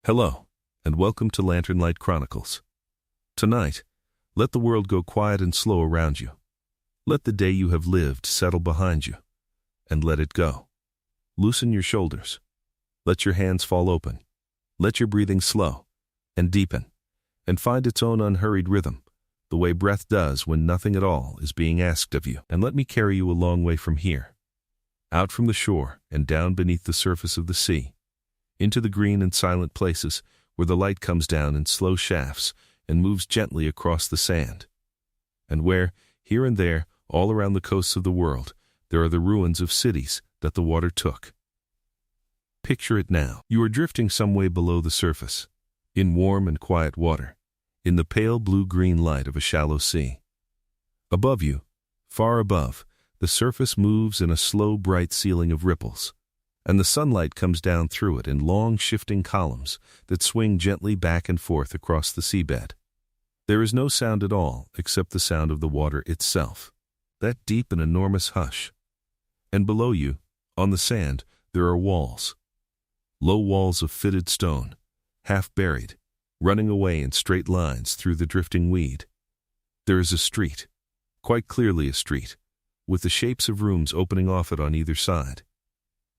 Hello, and welcome to Lanternlight Chronicles. Tonight, let the world go quiet and slow around you. Let the day you have lived settle behind you, and let it go. Loosen your shoulders. Let your hands fall open. Let your breathing slow and deepen, and find its own unhurried rhythm, the way breath does when nothing at all is being asked of you. And let me carry you a long way from here, out from the shore and down beneath the surface of the sea, into the green and silent places where the light comes down in slow shafts and moves gently across the sand, and where, here and there, all around the coasts of the world, there are the ruins of cities that the water took. Picture it now. You are drifting some way below the surface, in warm and quiet water, in the pale blue-green light of a shallow sea. Above you, far above, the surface moves in a slow, bright ceiling of ripples, and the sunlight comes down through it in long, shifting columns that swing gently back and forth across the seabed. There is no sound at all except the sound of the water itself, that deep and enormous hush. And below you, on the sand, there are walls. Low walls of fitted stone, half buried, running away in straight lines through the drifting weed. There is a street, quite clearly a street, with the shapes of rooms opening off it on either side.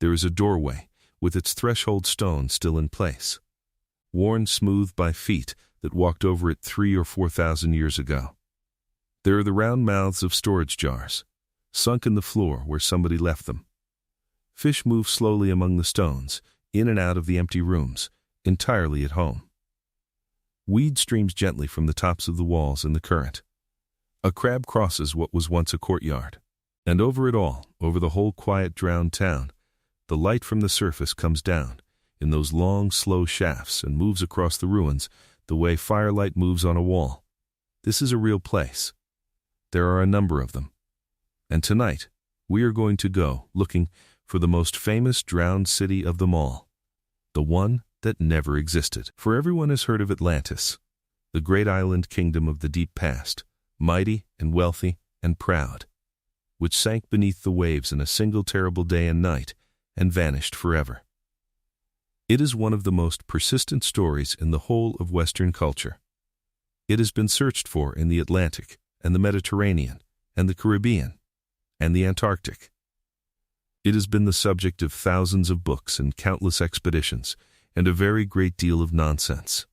There is a doorway, with its threshold stone still in place, worn smooth by feet that walked over it 3,000 or 4,000 years ago. There are the round mouths of storage jars, sunk in the floor where somebody left them. Fish move slowly among the stones, in and out of the empty rooms, entirely at home. Weed streams gently from the tops of the walls in the current. A crab crosses what was once a courtyard, and over it all, over the whole quiet drowned town, the light from the surface comes down in those long, slow shafts and moves across the ruins the way firelight moves on a wall. This is a real place. There are a number of them. And tonight, we are going to go looking for the most famous drowned city of them all, the one that never existed. For everyone has heard of Atlantis, the great island kingdom of the deep past, mighty and wealthy and proud, which sank beneath the waves in a single terrible day and night and vanished forever. It is one of the most persistent stories in the whole of Western culture. It has been searched for in the Atlantic and the Mediterranean and the Caribbean and the Antarctic. It has been the subject of thousands of books and countless expeditions and a very great deal of nonsense.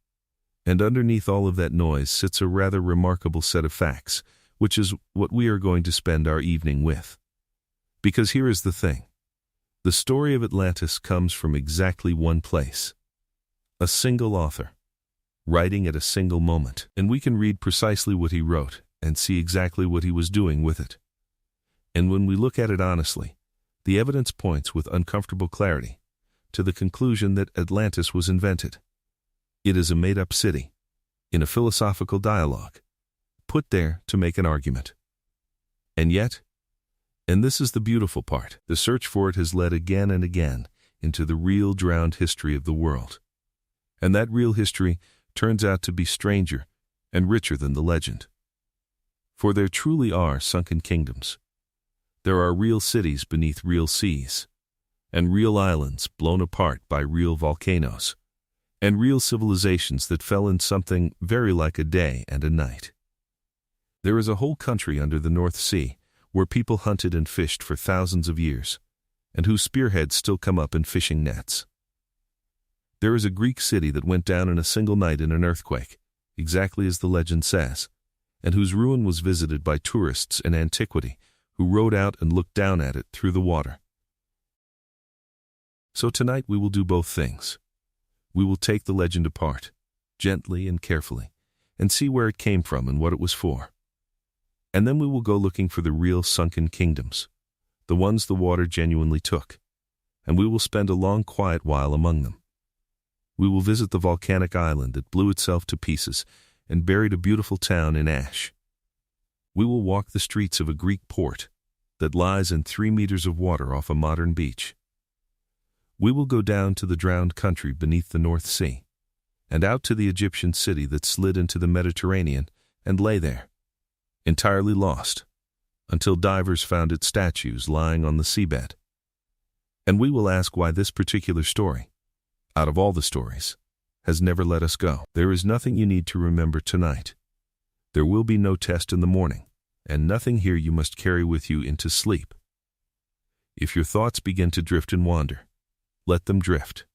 And underneath all of that noise sits a rather remarkable set of facts, which is what we are going to spend our evening with. Because here is the thing. The story of Atlantis comes from exactly one place. A single author, writing at a single moment, and we can read precisely what he wrote and see exactly what he was doing with it. And when we look at it honestly, the evidence points with uncomfortable clarity to the conclusion that Atlantis was invented. It is a made-up city, in a philosophical dialogue, put there to make an argument. And yet, and this is the beautiful part, the search for it has led again and again into the real drowned history of the world. And that real history turns out to be stranger and richer than the legend. For there truly are sunken kingdoms. There are real cities beneath real seas, and real islands blown apart by real volcanoes, and real civilizations that fell in something very like a day and a night. There is a whole country under the North Sea where people hunted and fished for thousands of years, and whose spearheads still come up in fishing nets. There is a Greek city that went down in a single night in an earthquake, exactly as the legend says, and whose ruin was visited by tourists in antiquity who rode out and looked down at it through the water. So tonight we will do both things. We will take the legend apart, gently and carefully, and see where it came from and what it was for. And then we will go looking for the real sunken kingdoms, the ones the water genuinely took, and we will spend a long quiet while among them. We will visit the volcanic island that blew itself to pieces and buried a beautiful town in ash. We will walk the streets of a Greek port that lies in 3 meters of water off a modern beach. We will go down to the drowned country beneath the North Sea, and out to the Egyptian city that slid into the Mediterranean and lay there, entirely lost, until divers found its statues lying on the seabed. And we will ask why this particular story, out of all the stories, has never let us go. There is nothing you need to remember tonight. There will be no test in the morning, and nothing here you must carry with you into sleep. If your thoughts begin to drift and wander, let them drift.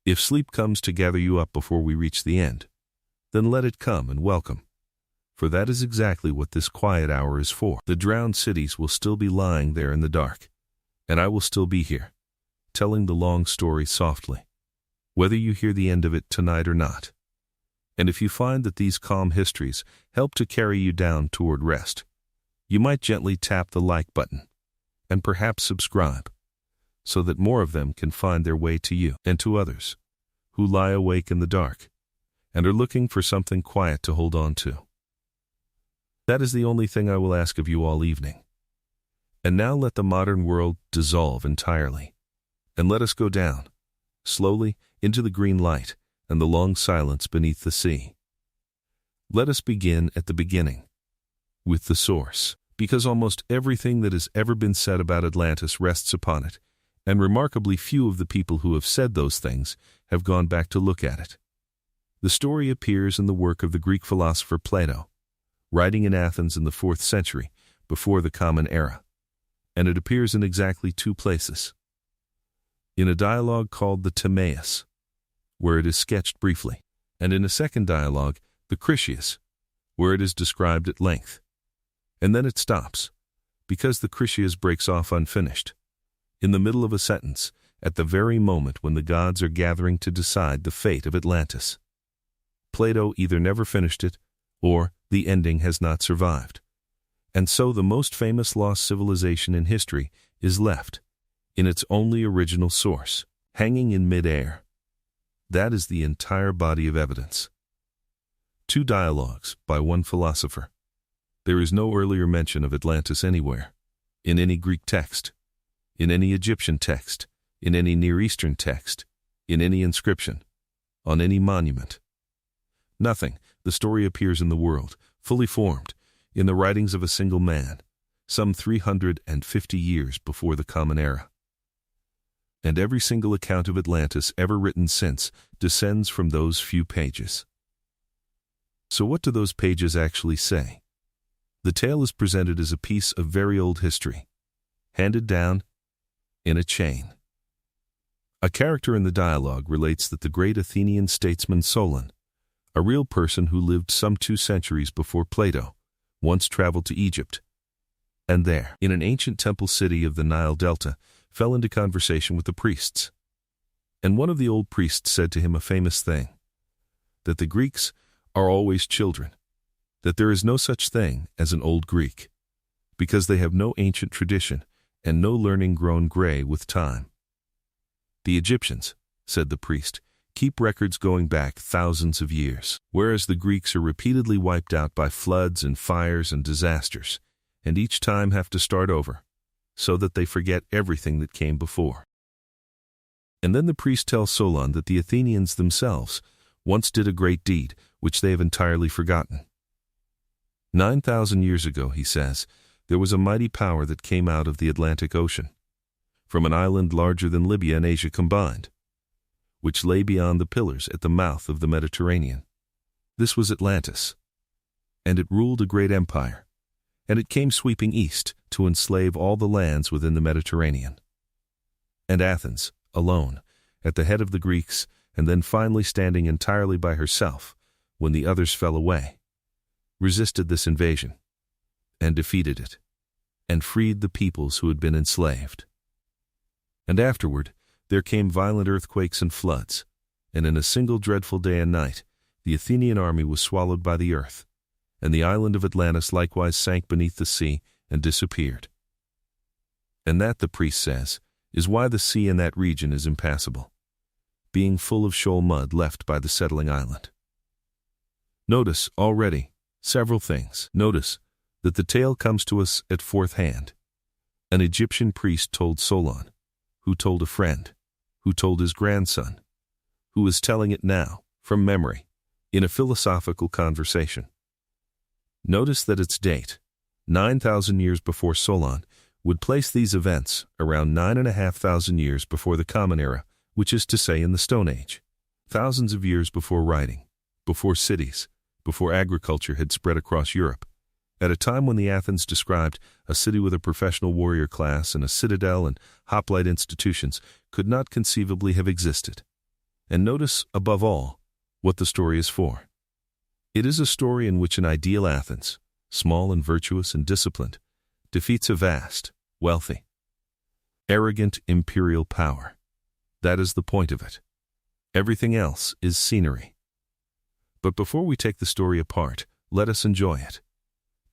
If sleep comes to gather you up before we reach the end, then let it come and welcome. For that is exactly what this quiet hour is for. The drowned cities will still be lying there in the dark, and I will still be here, telling the long story softly, whether you hear the end of it tonight or not. And if you find that these calm histories help to carry you down toward rest, you might gently tap the like button and perhaps subscribe, so that more of them can find their way to you and to others who lie awake in the dark and are looking for something quiet to hold on to. That is the only thing I will ask of you all evening. And now let the modern world dissolve entirely, and let us go down, slowly, into the green light and the long silence beneath the sea. Let us begin at the beginning, with the source, because almost everything that has ever been said about Atlantis rests upon it, and remarkably few of the people who have said those things have gone back to look at it. The story appears in the work of the Greek philosopher Plato, writing in Athens in the 4th century, before the Common Era, and it appears in exactly 2 places. In a dialogue called the Timaeus, where it is sketched briefly, and in a second dialogue, the Critias, where it is described at length. And then it stops, because the Critias breaks off unfinished, in the middle of a sentence, at the very moment when the gods are gathering to decide the fate of Atlantis. Plato either never finished it, or the ending has not survived. And so the most famous lost civilization in history is left, in its only original source, hanging in mid-air. That is the entire body of evidence. 2 dialogues by 1 philosopher. There is no earlier mention of Atlantis anywhere, in any Greek text, in any Egyptian text, in any Near Eastern text, in any inscription, on any monument. Nothing. The story appears in the world, fully formed, in the writings of a single man, some 350 years before the Common Era. And every single account of Atlantis ever written since descends from those few pages. So what do those pages actually say? The tale is presented as a piece of very old history, handed down in a chain. A character in the dialogue relates that the great Athenian statesman Solon, a real person who lived some 2 centuries before Plato, once traveled to Egypt, and there, in an ancient temple city of the Nile Delta, fell into conversation with the priests. And one of the old priests said to him a famous thing, that the Greeks are always children, that there is no such thing as an old Greek, because they have no ancient tradition and no learning grown gray with time. The Egyptians, said the priest, keep records going back thousands of years, whereas the Greeks are repeatedly wiped out by floods and fires and disasters, and each time have to start over, so that they forget everything that came before. And then the priest tells Solon that the Athenians themselves once did a great deed, which they have entirely forgotten. 9,000 years ago, he says, there was a mighty power that came out of the Atlantic Ocean, from an island larger than Libya and Asia combined, which lay beyond the pillars at the mouth of the Mediterranean. This was Atlantis, and it ruled a great empire, and it came sweeping east to enslave all the lands within the Mediterranean. And Athens, alone, at the head of the Greeks, and then finally standing entirely by herself, when the others fell away, resisted this invasion, and defeated it, and freed the peoples who had been enslaved. And afterward, there came violent earthquakes and floods, and in a single dreadful day and night, the Athenian army was swallowed by the earth, and the island of Atlantis likewise sank beneath the sea and disappeared. And that, the priest says, is why the sea in that region is impassable, being full of shoal mud left by the settling island. Notice, already, several things. Notice that the tale comes to us at fourth hand. An Egyptian priest told Solon, who told a friend, who told his grandson, who is telling it now, from memory, in a philosophical conversation. Notice that its date, 9,000 years before Solon, would place these events around 9,500 years before the Common Era, which is to say in the Stone Age, Thousands of years before writing, before cities, before agriculture had spread across Europe, at a time when the Athens described, a city with a professional warrior class and a citadel and hoplite institutions, could not conceivably have existed. And notice, above all, what the story is for. It is a story in which an ideal Athens, small and virtuous and disciplined, defeats a vast, wealthy, arrogant imperial power. That is the point of it. Everything else is scenery. But before we take the story apart, let us enjoy it.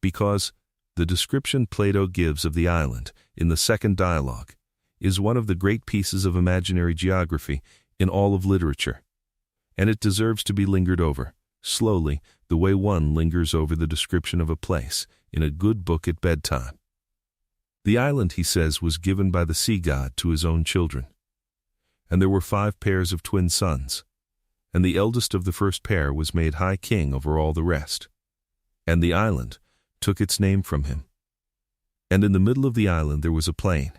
Because the description Plato gives of the island in the second dialogue is one of the great pieces of imaginary geography in all of literature, and it deserves to be lingered over, slowly, the way one lingers over the description of a place in a good book at bedtime. The island, he says, was given by the sea god to his own children. And there were 5 pairs of twin sons, and the eldest of the first pair was made high king over all the rest. And the island took its name from him. And in the middle of the island there was a plain,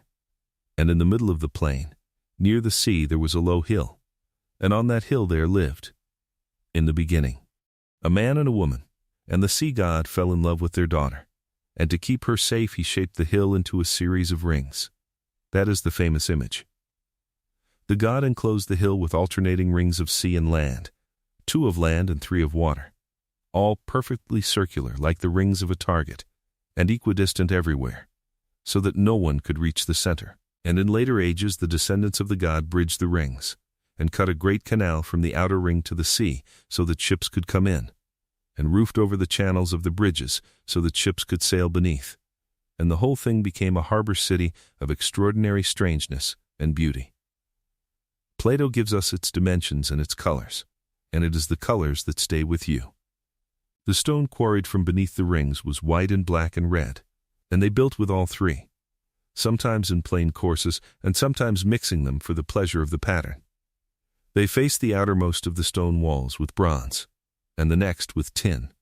and in the middle of the plain, near the sea, there was a low hill, and on that hill there lived, in the beginning, a man and a woman, and the sea god fell in love with their daughter, and to keep her safe he shaped the hill into a series of rings. That is the famous image. The god enclosed the hill with alternating rings of sea and land, 2 of land and 3 of water, all perfectly circular like the rings of a target, and equidistant everywhere, so that no one could reach the center. And in later ages the descendants of the god bridged the rings, and cut a great canal from the outer ring to the sea so that ships could come in, and roofed over the channels of the bridges so that ships could sail beneath, and the whole thing became a harbor city of extraordinary strangeness and beauty. Plato gives us its dimensions and its colors, and it is the colors that stay with you. The stone quarried from beneath the rings was white and black and red, and they built with all 3, sometimes in plain courses and sometimes mixing them for the pleasure of the pattern. They faced the outermost of the stone walls with bronze, and the next with tin,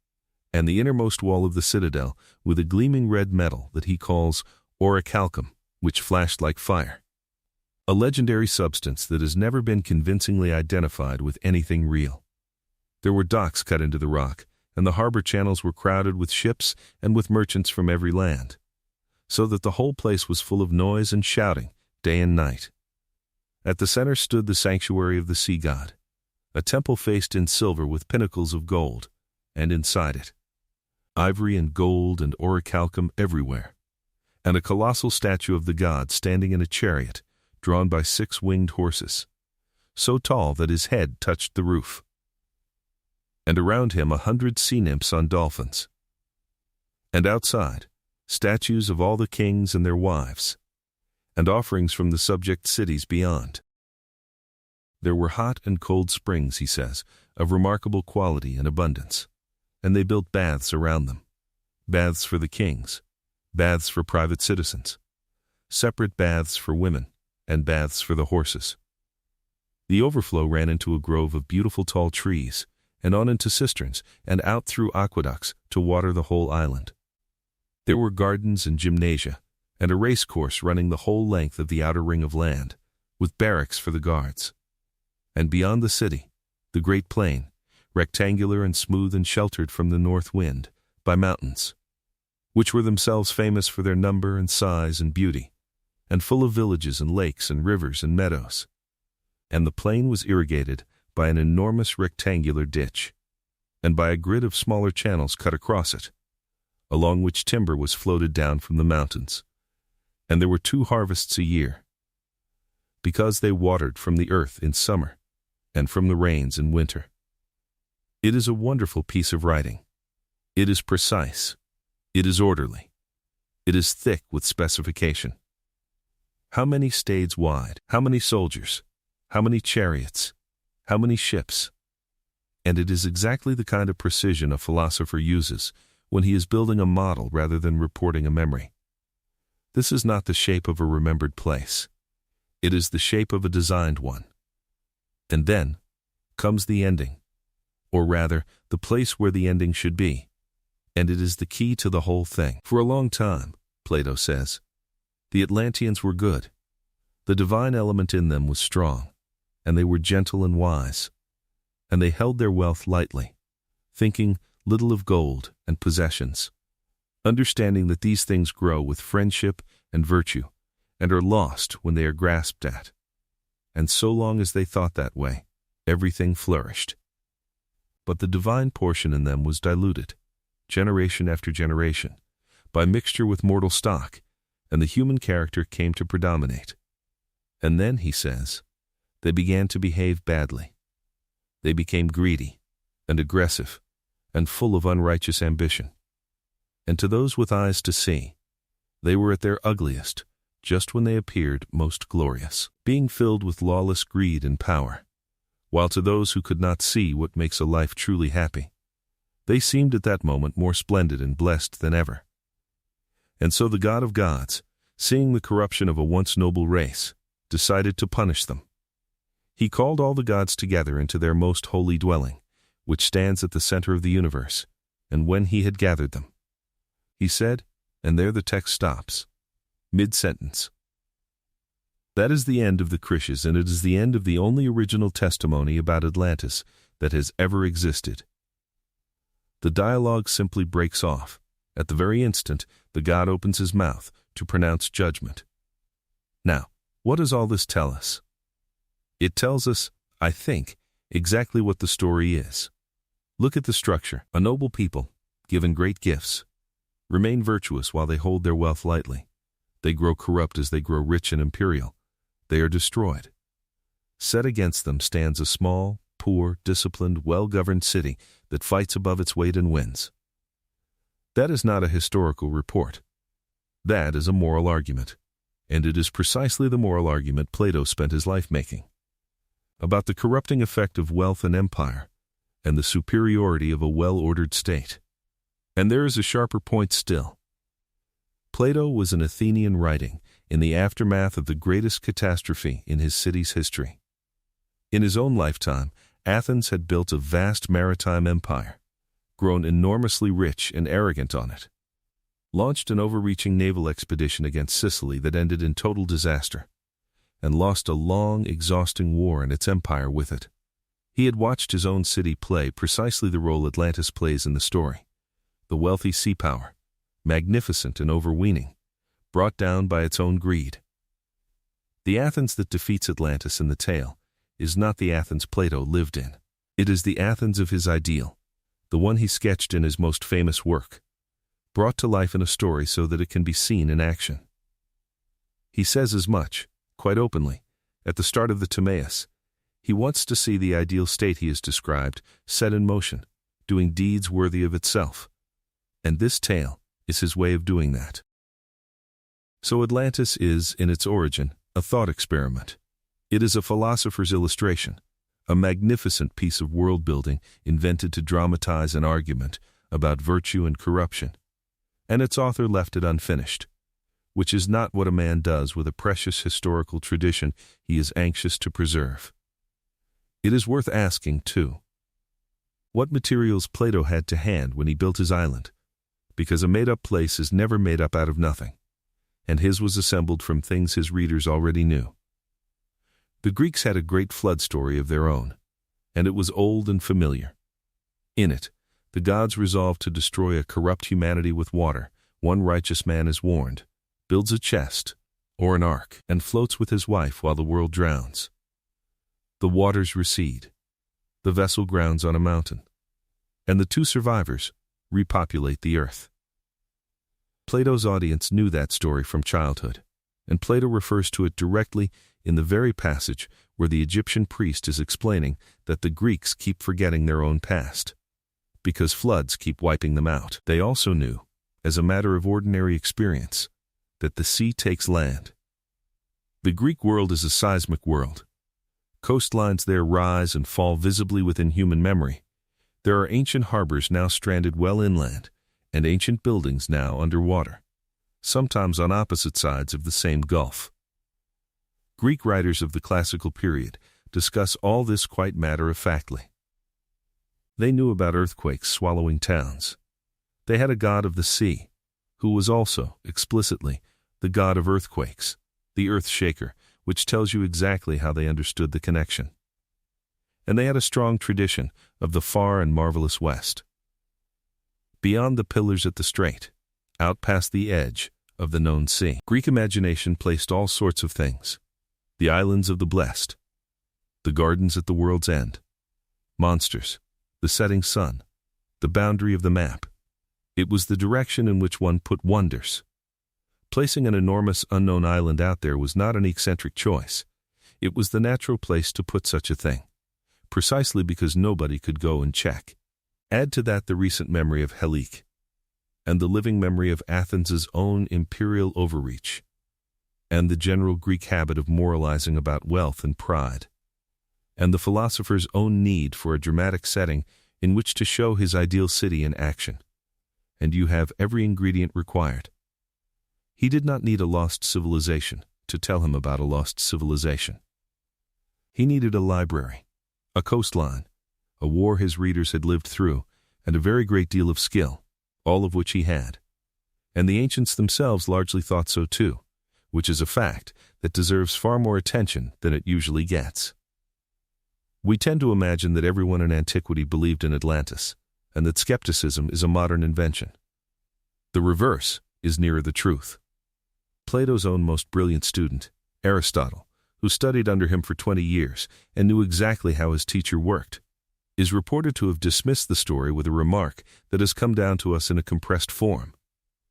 and the innermost wall of the citadel with a gleaming red metal that he calls orichalcum, which flashed like fire, a legendary substance that has never been convincingly identified with anything real. There were docks cut into the rock, and the harbor channels were crowded with ships and with merchants from every land, so that the whole place was full of noise and shouting, day and night. At the center stood the sanctuary of the sea god, a temple faced in silver with pinnacles of gold, and inside it, ivory and gold and orichalcum everywhere, and a colossal statue of the god standing in a chariot drawn by 6 winged horses, so tall that his head touched the roof, and around him 100 sea nymphs on dolphins. And outside, statues of all the kings and their wives, and offerings from the subject cities beyond. There were hot and cold springs, he says, of remarkable quality and abundance, and they built baths around them, baths for the kings, baths for private citizens, separate baths for women, and baths for the horses. The overflow ran into a grove of beautiful tall trees, and on into cisterns, and out through aqueducts to water the whole island. There were gardens and gymnasia, and a race course running the whole length of the outer ring of land, with barracks for the guards. And beyond the city, the great plain, rectangular and smooth and sheltered from the north wind by mountains, which were themselves famous for their number and size and beauty, and full of villages and lakes and rivers and meadows. And the plain was irrigated by an enormous rectangular ditch, and by a grid of smaller channels cut across it, along which timber was floated down from the mountains. And there were 2 harvests a year, because they watered from the earth in summer, and from the rains in winter. It is a wonderful piece of writing. It is precise. It is orderly. It is thick with specification. How many stades wide? How many soldiers? How many chariots? How many ships? And it is exactly the kind of precision a philosopher uses when he is building a model rather than reporting a memory. This is not the shape of a remembered place. It is the shape of a designed one. And then comes the ending, or rather, the place where the ending should be, and it is the key to the whole thing. For a long time, Plato says, the Atlanteans were good. The divine element in them was strong, and they were gentle and wise, and they held their wealth lightly, thinking little of gold and possessions, understanding that these things grow with friendship and virtue, and are lost when they are grasped at. And so long as they thought that way, everything flourished. But the divine portion in them was diluted, generation after generation, by mixture with mortal stock, and the human character came to predominate. And then, he says, they began to behave badly. They became greedy and aggressive and full of unrighteous ambition. And to those with eyes to see, they were at their ugliest just when they appeared most glorious, being filled with lawless greed and power, while to those who could not see what makes a life truly happy, they seemed at that moment more splendid and blessed than ever. And so the God of gods, seeing the corruption of a once noble race, decided to punish them. He called all the gods together into their most holy dwelling, which stands at the center of the universe, and when he had gathered them, he said, and there the text stops, mid-sentence. That is the end of the Krishas, and it is the end of the only original testimony about Atlantis that has ever existed. The dialogue simply breaks off. At the very instant, the god opens his mouth to pronounce judgment. Now, what does all this tell us? It tells us, I think, exactly what the story is. Look at the structure. A noble people, given great gifts, remain virtuous while they hold their wealth lightly. They grow corrupt as they grow rich and imperial. They are destroyed. Set against them stands a small, poor, disciplined, well-governed city that fights above its weight and wins. That is not a historical report. That is a moral argument. And it is precisely the moral argument Plato spent his life making. About the corrupting effect of wealth and empire, and the superiority of a well-ordered state. And there is a sharper point still. Plato was an Athenian writing in the aftermath of the greatest catastrophe in his city's history. In his own lifetime, Athens had built a vast maritime empire, grown enormously rich and arrogant on it, launched an overreaching naval expedition against Sicily that ended in total disaster, and lost a long, exhausting war in its empire with it. He had watched his own city play precisely the role Atlantis plays in the story, the wealthy sea power, magnificent and overweening, brought down by its own greed. The Athens that defeats Atlantis in the tale is not the Athens Plato lived in. It is the Athens of his ideal, the one he sketched in his most famous work, brought to life in a story so that it can be seen in action. He says as much, quite openly, at the start of the Timaeus. He wants to see the ideal state he has described set in motion, doing deeds worthy of itself. And this tale is his way of doing that. So Atlantis is, in its origin, a thought experiment. It is a philosopher's illustration, a magnificent piece of world-building invented to dramatize an argument about virtue and corruption. And its author left it unfinished, which is not what a man does with a precious historical tradition he is anxious to preserve. It is worth asking, too, what materials Plato had to hand when he built his island, because a made-up place is never made up out of nothing, and his was assembled from things his readers already knew. The Greeks had a great flood story of their own, and it was old and familiar. In it, the gods resolved to destroy a corrupt humanity with water. One righteous man is warned, builds a chest, or an ark, and floats with his wife while the world drowns. The waters recede. The vessel grounds on a mountain, and the two survivors repopulate the earth. Plato's audience knew that story from childhood, and Plato refers to it directly in the very passage where the Egyptian priest is explaining that the Greeks keep forgetting their own past, because floods keep wiping them out. They also knew, as a matter of ordinary experience, that the sea takes land. The Greek world is a seismic world. Coastlines there rise and fall visibly within human memory. There are ancient harbors now stranded well inland, and ancient buildings now underwater, sometimes on opposite sides of the same gulf. Greek writers of the classical period discuss all this quite matter-of-factly. They knew about earthquakes swallowing towns. They had a god of the sea, who was also, explicitly, the god of earthquakes, the earth shaker, which tells you exactly how they understood the connection. and they had a strong tradition of the far and marvelous West. Beyond the pillars at the strait, out past the edge of the known sea, Greek imagination placed all sorts of things: the islands of the blessed, the gardens at the world's end, monsters, the setting sun, the boundary of the map. It was the direction in which one put wonders. Placing an enormous unknown island out there was not an eccentric choice. It was the natural place to put such a thing, precisely because nobody could go and check. Add to that the recent memory of Helice, and the living memory of Athens's own imperial overreach, and the general Greek habit of moralizing about wealth and pride, and the philosopher's own need for a dramatic setting in which to show his ideal city in action, and you have every ingredient required. He did not need a lost civilization to tell him about a lost civilization. He needed a library, a coastline, a war his readers had lived through, and a very great deal of skill, all of which he had. And the ancients themselves largely thought so too, which is a fact that deserves far more attention than it usually gets. We tend to imagine that everyone in antiquity believed in Atlantis, and that skepticism is a modern invention. The reverse is nearer the truth. Plato's own most brilliant student, Aristotle, who studied under him for 20 years and knew exactly how his teacher worked, is reported to have dismissed the story with a remark that has come down to us in a compressed form,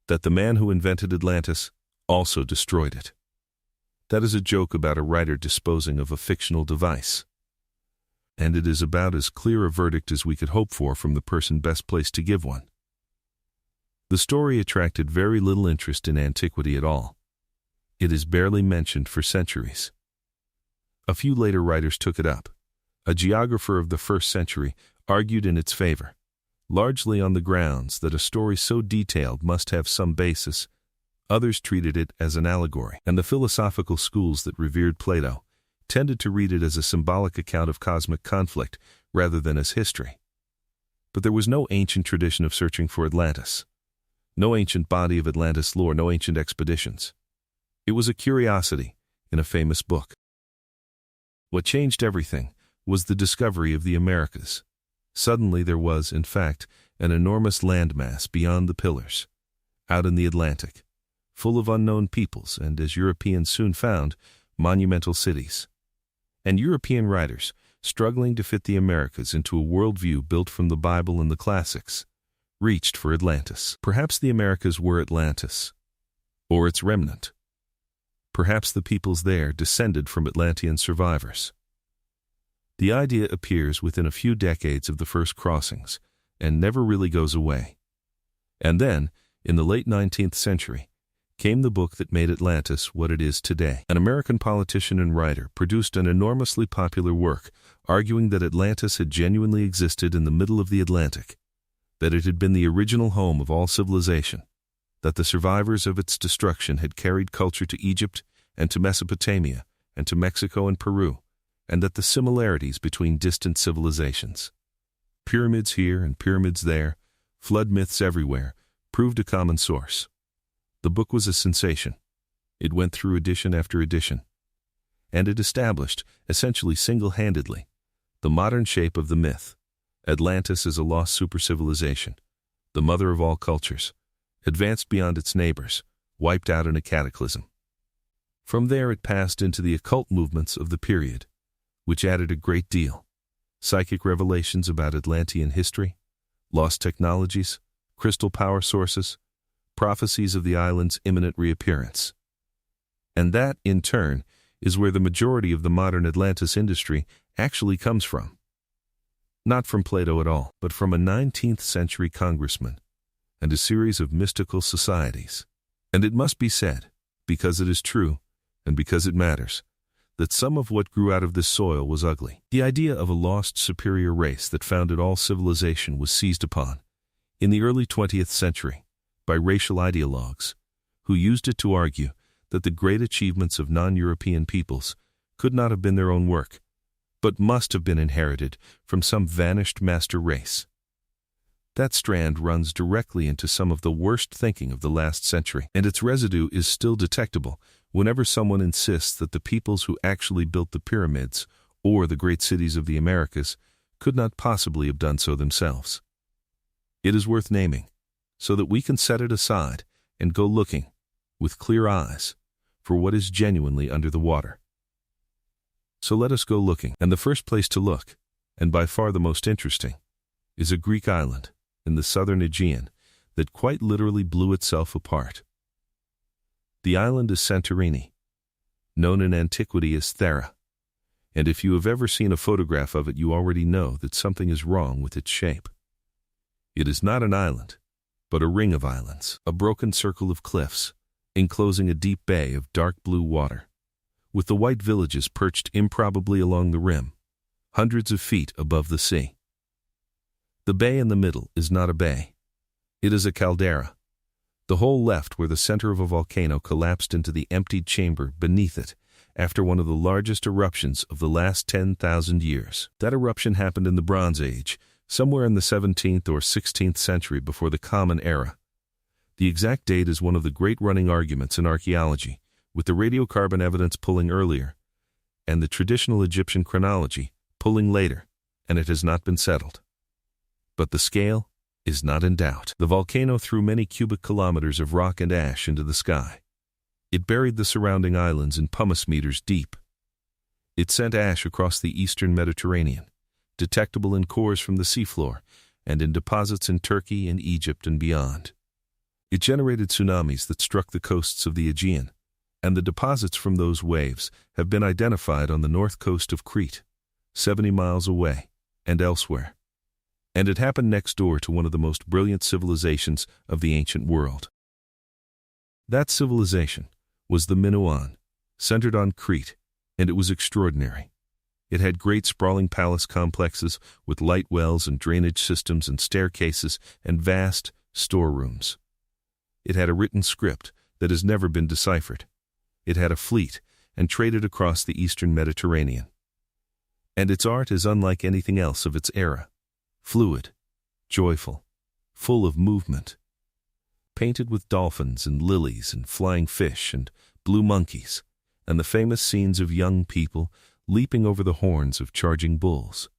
that the man who invented Atlantis also destroyed it. That is a joke about a writer disposing of a fictional device. And it is about as clear a verdict as we could hope for from the person best placed to give one. The story attracted very little interest in antiquity at all. It is barely mentioned for centuries. A few later writers took it up. A geographer of the 1st century argued in its favor, largely on the grounds that a story so detailed must have some basis. Others treated it as an allegory, and the philosophical schools that revered Plato tended to read it as a symbolic account of cosmic conflict rather than as history. But there was no ancient tradition of searching for Atlantis, no ancient body of Atlantis lore, no ancient expeditions. It was a curiosity in a famous book. What changed everything was the discovery of the Americas. Suddenly there was, in fact, an enormous landmass beyond the pillars, out in the Atlantic, full of unknown peoples and, as Europeans soon found, monumental cities. And European writers, struggling to fit the Americas into a worldview built from the Bible and the classics, reached for Atlantis. Perhaps the Americas were Atlantis, or its remnant. Perhaps the peoples there descended from Atlantean survivors. The idea appears within a few decades of the first crossings, and never really goes away. And then, in the late 19th century, came the book that made Atlantis what it is today. An American politician and writer produced an enormously popular work arguing that Atlantis had genuinely existed in the middle of the Atlantic, that it had been the original home of all civilization, that the survivors of its destruction had carried culture to Egypt and to Mesopotamia and to Mexico and Peru, and that the similarities between distant civilizations, pyramids here and pyramids there, flood myths everywhere, proved a common source. The book was a sensation. It went through edition after edition, and it established, essentially single-handedly, the modern shape of the myth. Atlantis is a lost supercivilization, the mother of all cultures, advanced beyond its neighbors, wiped out in a cataclysm. From there it passed into the occult movements of the period, which added a great deal: psychic revelations about Atlantean history, lost technologies, crystal power sources, prophecies of the island's imminent reappearance. And that, in turn, is where the majority of the modern Atlantis industry actually comes from. Not from Plato at all, but from a 19th century congressman and a series of mystical societies. And it must be said, because it is true, and because it matters, that some of what grew out of this soil was ugly. The idea of a lost superior race that founded all civilization was seized upon, in the early 20th century, by racial ideologues, who used it to argue that the great achievements of non-European peoples could not have been their own work, but must have been inherited from some vanished master race. That strand runs directly into some of the worst thinking of the last century, and its residue is still detectable whenever someone insists that the peoples who actually built the pyramids or the great cities of the Americas could not possibly have done so themselves. It is worth naming, so that we can set it aside and go looking, with clear eyes, for what is genuinely under the water. So let us go looking, and the first place to look, and by far the most interesting, is a Greek island in the southern Aegean that quite literally blew itself apart. The island is Santorini, known in antiquity as Thera, and if you have ever seen a photograph of it, you already know that something is wrong with its shape. It is not an island, but a ring of islands, a broken circle of cliffs, enclosing a deep bay of dark blue water, with the white villages perched improbably along the rim, hundreds of feet above the sea. The bay in the middle is not a bay. It is a caldera, the hole left where the center of a volcano collapsed into the emptied chamber beneath it after one of the largest eruptions of the last 10,000 years. That eruption happened in the Bronze Age, somewhere in the 17th or 16th century before the Common Era. The exact date is one of the great running arguments in archaeology, with the radiocarbon evidence pulling earlier, and the traditional Egyptian chronology pulling later, and it has not been settled. But the scale is not in doubt. The volcano threw many cubic kilometers of rock and ash into the sky. It buried the surrounding islands in pumice meters deep. It sent ash across the eastern Mediterranean, detectable in cores from the seafloor and in deposits in Turkey and Egypt and beyond. It generated tsunamis that struck the coasts of the Aegean, and the deposits from those waves have been identified on the north coast of Crete, 70 miles away, and elsewhere. And it happened next door to one of the most brilliant civilizations of the ancient world. That civilization was the Minoan, centered on Crete, and it was extraordinary. It had great sprawling palace complexes with light wells and drainage systems and staircases and vast storerooms. It had a written script that has never been deciphered. It had a fleet and traded across the eastern Mediterranean. And its art is unlike anything else of its era. Fluid, joyful, full of movement, painted with dolphins and lilies and flying fish and blue monkeys, and the famous scenes of young people leaping over the horns of charging bulls.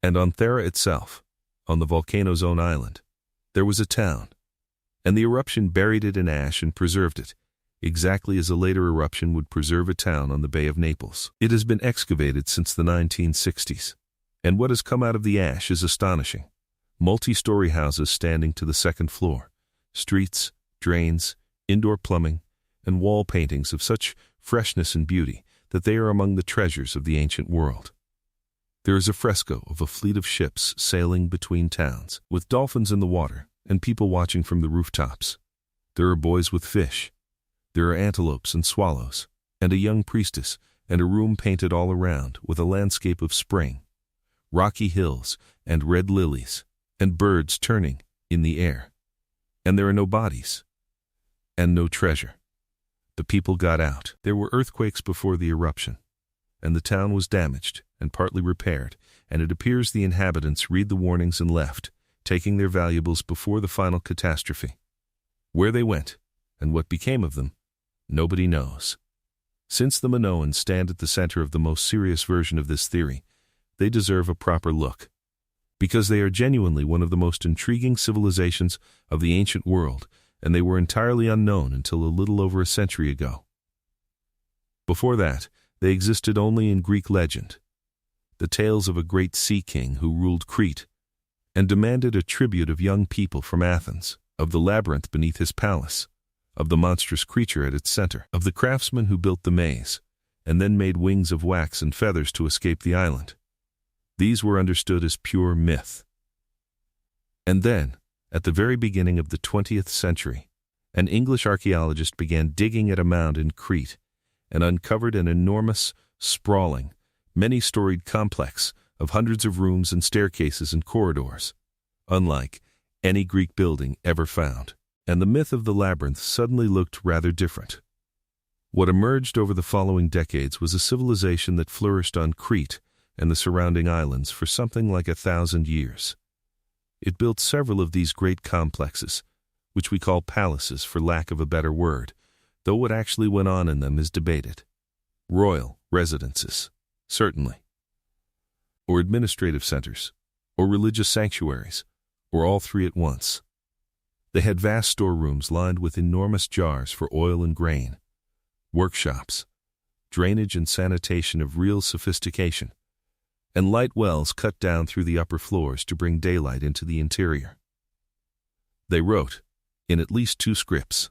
And on Thera itself, on the volcano's own island, there was a town, and the eruption buried it in ash and preserved it, exactly as a later eruption would preserve a town on the Bay of Naples. It has been excavated since the 1960s. And what has come out of the ash is astonishing. Multi-story houses standing to the second floor, streets, drains, indoor plumbing, and wall paintings of such freshness and beauty that they are among the treasures of the ancient world. There is a fresco of a fleet of ships sailing between towns, with dolphins in the water and people watching from the rooftops. There are boys with fish. There are antelopes and swallows, and a young priestess, and a room painted all around with a landscape of spring, rocky hills, and red lilies, and birds turning in the air. And there are no bodies, and no treasure. The people got out. There were earthquakes before the eruption, and the town was damaged and partly repaired, and it appears the inhabitants read the warnings and left, taking their valuables before the final catastrophe. Where they went, and what became of them, nobody knows. Since the Minoans stand at the center of the most serious version of this theory, they deserve a proper look, because they are genuinely one of the most intriguing civilizations of the ancient world, and they were entirely unknown until a little over a century ago. Before that, they existed only in Greek legend, the tales of a great sea king who ruled Crete and demanded a tribute of young people from Athens, of the labyrinth beneath his palace, of the monstrous creature at its center, of the craftsman who built the maze, and then made wings of wax and feathers to escape the island. These were understood as pure myth. And then, at the very beginning of the 20th century, an English archaeologist began digging at a mound in Crete and uncovered an enormous, sprawling, many-storied complex of hundreds of rooms and staircases and corridors, unlike any Greek building ever found. And the myth of the labyrinth suddenly looked rather different. What emerged over the following decades was a civilization that flourished on Crete and the surrounding islands for something like 1,000 years. It built several of these great complexes, which we call palaces for lack of a better word, though what actually went on in them is debated. Royal residences, certainly, or administrative centers, or religious sanctuaries, or all three at once. They had vast storerooms lined with enormous jars for oil and grain, workshops, drainage and sanitation of real sophistication, and light wells cut down through the upper floors to bring daylight into the interior. They wrote, in at least 2 scripts.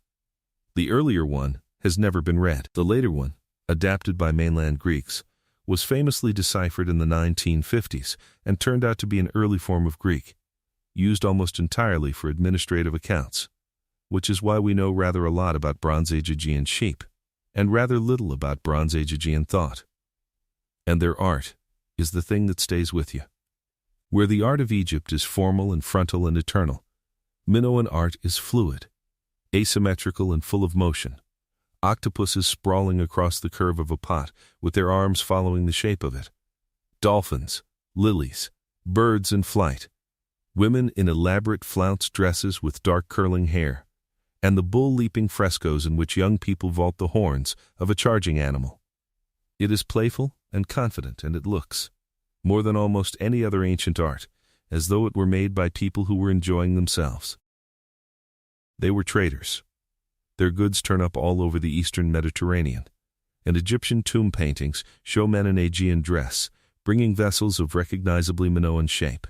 The earlier one has never been read. The later one, adapted by mainland Greeks, was famously deciphered in the 1950s and turned out to be an early form of Greek, used almost entirely for administrative accounts, which is why we know rather a lot about Bronze Age Aegean sheep, and rather little about Bronze Age Aegean thought. And their art is the thing that stays with you. Where the art of Egypt is formal and frontal and eternal, Minoan art is fluid, asymmetrical and full of motion. Octopuses sprawling across the curve of a pot with their arms following the shape of it. Dolphins, lilies, birds in flight. Women in elaborate flounced dresses with dark curling hair, and the bull-leaping frescoes in which young people vault the horns of a charging animal. It is playful and confident, and it looks, more than almost any other ancient art, as though it were made by people who were enjoying themselves. They were traders. Their goods turn up all over the eastern Mediterranean, and Egyptian tomb paintings show men in Aegean dress, bringing vessels of recognizably Minoan shape.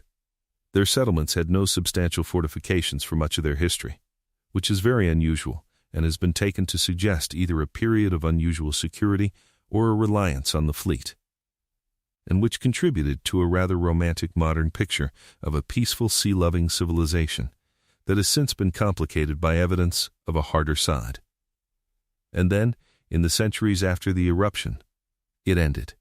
Their settlements had no substantial fortifications for much of their history, which is very unusual and has been taken to suggest either a period of unusual security or a reliance on the fleet, and which contributed to a rather romantic modern picture of a peaceful sea-loving civilization that has since been complicated by evidence of a harder side. And then, in the centuries after the eruption, it ended.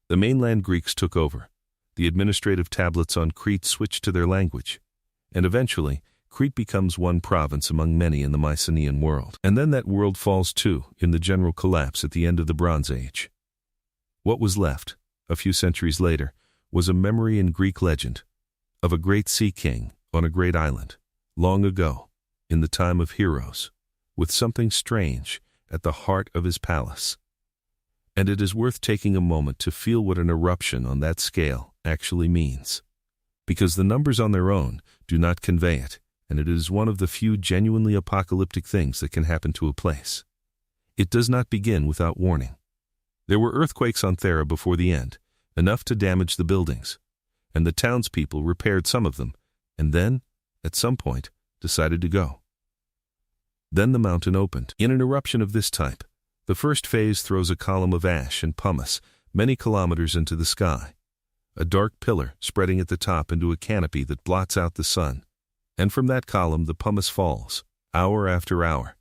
The mainland Greeks took over. The administrative tablets on Crete switched to their language, and eventually, Crete becomes one province among many in the Mycenaean world. And then that world falls too in the general collapse at the end of the Bronze Age. What was left, a few centuries later, was a memory in Greek legend of a great sea king on a great island, long ago, in the time of heroes, with something strange at the heart of his palace. And it is worth taking a moment to feel what an eruption on that scale actually means, because the numbers on their own do not convey it, and it is one of the few genuinely apocalyptic things that can happen to a place. It does not begin without warning. There were earthquakes on Thera before the end, enough to damage the buildings, and the townspeople repaired some of them, and then, at some point, decided to go. Then the mountain opened. In an eruption of this type, the first phase throws a column of ash and pumice many kilometers into the sky, a dark pillar spreading at the top into a canopy that blots out the sun, and from that column the pumice falls, hour after hour,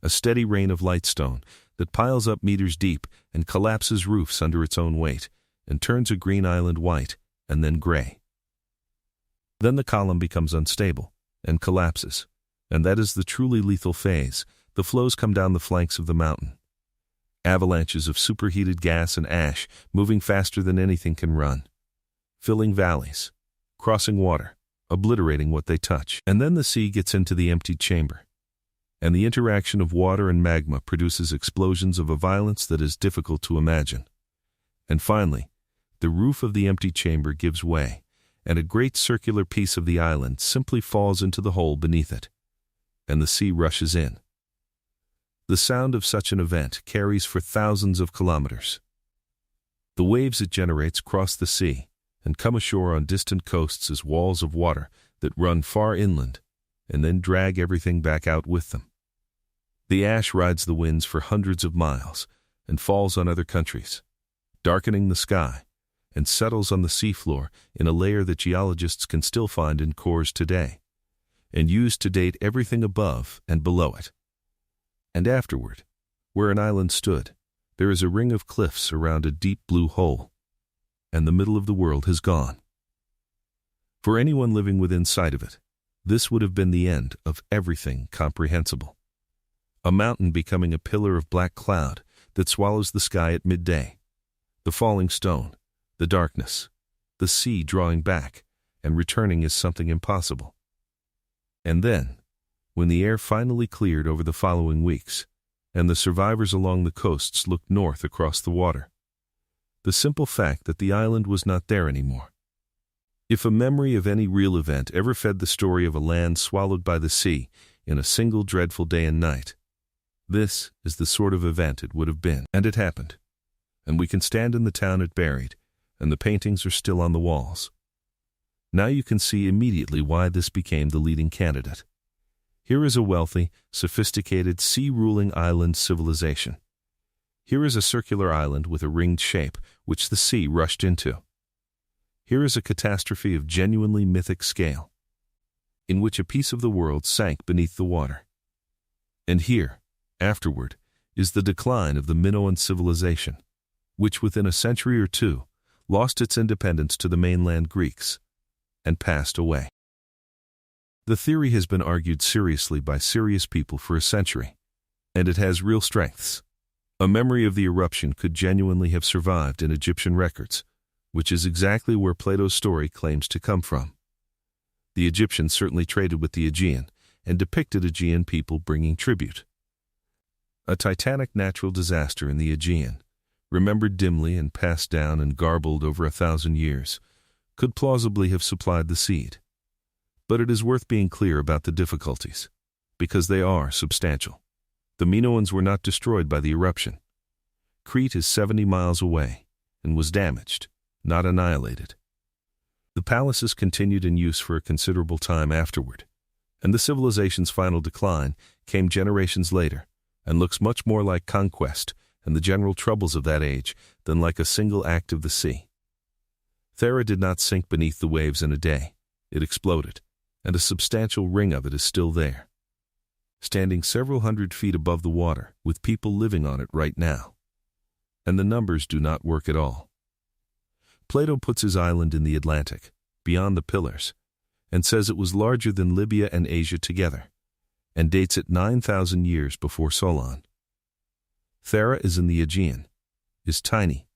a steady rain of lightstone that piles up meters deep and collapses roofs under its own weight, and turns a green island white and then gray. Then the column becomes unstable and collapses, and that is the truly lethal phase. The flows come down the flanks of the mountain. Avalanches of superheated gas and ash moving faster than anything can run, filling valleys, crossing water, obliterating what they touch. And then the sea gets into the emptied chamber, and the interaction of water and magma produces explosions of a violence that is difficult to imagine. And finally, the roof of the empty chamber gives way, and a great circular piece of the island simply falls into the hole beneath it, and the sea rushes in. The sound of such an event carries for thousands of kilometers. The waves it generates cross the sea and come ashore on distant coasts as walls of water that run far inland and then drag everything back out with them. The ash rides the winds for hundreds of miles and falls on other countries, darkening the sky, and settles on the seafloor in a layer that geologists can still find in cores today, and use to date everything above and below it. And afterward, where an island stood, there is a ring of cliffs around a deep blue hole, and the middle of the world has gone. For anyone living within sight of it, this would have been the end of everything comprehensible. A mountain becoming a pillar of black cloud that swallows the sky at midday, the falling stone, the darkness, the sea drawing back and returning as something impossible. And then, when the air finally cleared over the following weeks, and the survivors along the coasts looked north across the water, the simple fact that the island was not there anymore. If a memory of any real event ever fed the story of a land swallowed by the sea in a single dreadful day and night, this is the sort of event it would have been. And it happened. And we can stand in the town it buried, and the paintings are still on the walls. Now you can see immediately why this became the leading candidate. Here is a wealthy, sophisticated, sea-ruling island civilization. Here is a circular island with a ringed shape, which the sea rushed into. Here is a catastrophe of genuinely mythic scale, in which a piece of the world sank beneath the water. And here, afterward, is the decline of the Minoan civilization, which within a century or two lost its independence to the mainland Greeks and passed away. The theory has been argued seriously by serious people for a century, and it has real strengths. A memory of the eruption could genuinely have survived in Egyptian records, which is exactly where Plato's story claims to come from. The Egyptians certainly traded with the Aegean and depicted Aegean people bringing tribute. A titanic natural disaster in the Aegean, remembered dimly and passed down and garbled over 1,000 years, could plausibly have supplied the seed. But it is worth being clear about the difficulties, because they are substantial. The Minoans were not destroyed by the eruption. Crete is 70 miles away and was damaged, not annihilated. The palaces continued in use for a considerable time afterward, and the civilization's final decline came generations later and looks much more like conquest and the general troubles of that age than like a single act of the sea. Thera did not sink beneath the waves in a day. It exploded, and a substantial ring of it is still there, standing several hundred feet above the water, with people living on it right now. And the numbers do not work at all. Plato puts his island in the Atlantic, beyond the Pillars, and says it was larger than Libya and Asia together, and dates it 9,000 years before Solon. Thera is in the Aegean, is tiny,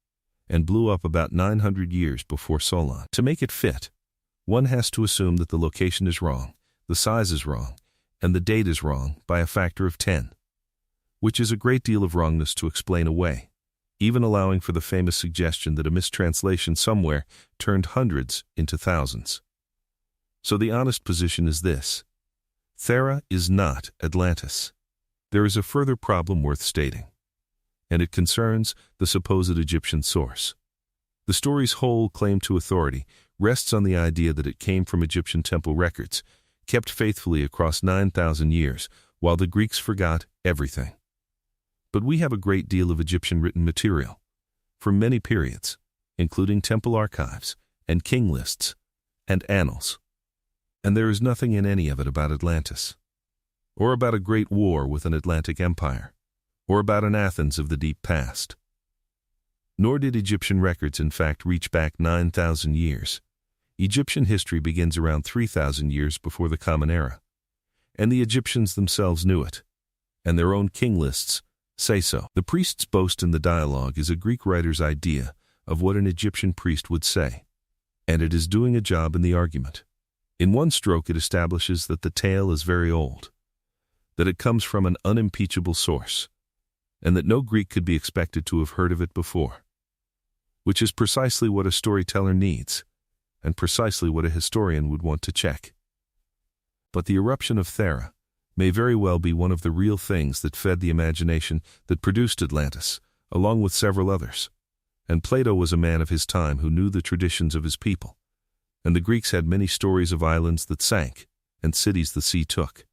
and blew up about 900 years before Solon. To make it fit, one has to assume that the location is wrong, the size is wrong, and the date is wrong by a factor of 10, which is a great deal of wrongness to explain away, even allowing for the famous suggestion that a mistranslation somewhere turned hundreds into thousands. So the honest position is this: Thera is not Atlantis. There is a further problem worth stating, and it concerns the supposed Egyptian source. The story's whole claim to authority rests on the idea that it came from Egyptian temple records, kept faithfully across 9,000 years, while the Greeks forgot everything. But we have a great deal of Egyptian written material, from many periods, including temple archives, and king lists, and annals. And there is nothing in any of it about Atlantis, or about a great war with an Atlantic empire, or about an Athens of the deep past. Nor did Egyptian records in fact reach back 9,000 years. Egyptian history begins around 3,000 years before the Common Era, and the Egyptians themselves knew it, and their own king lists say so. The priest's boast in the dialogue is a Greek writer's idea of what an Egyptian priest would say, and it is doing a job in the argument. In one stroke it establishes that the tale is very old, that it comes from an unimpeachable source, and that no Greek could be expected to have heard of it before, which is precisely what a storyteller needs, and precisely what a historian would want to check. But the eruption of Thera may very well be one of the real things that fed the imagination that produced Atlantis, along with several others. And Plato was a man of his time who knew the traditions of his people, and the Greeks had many stories of islands that sank and cities the sea took.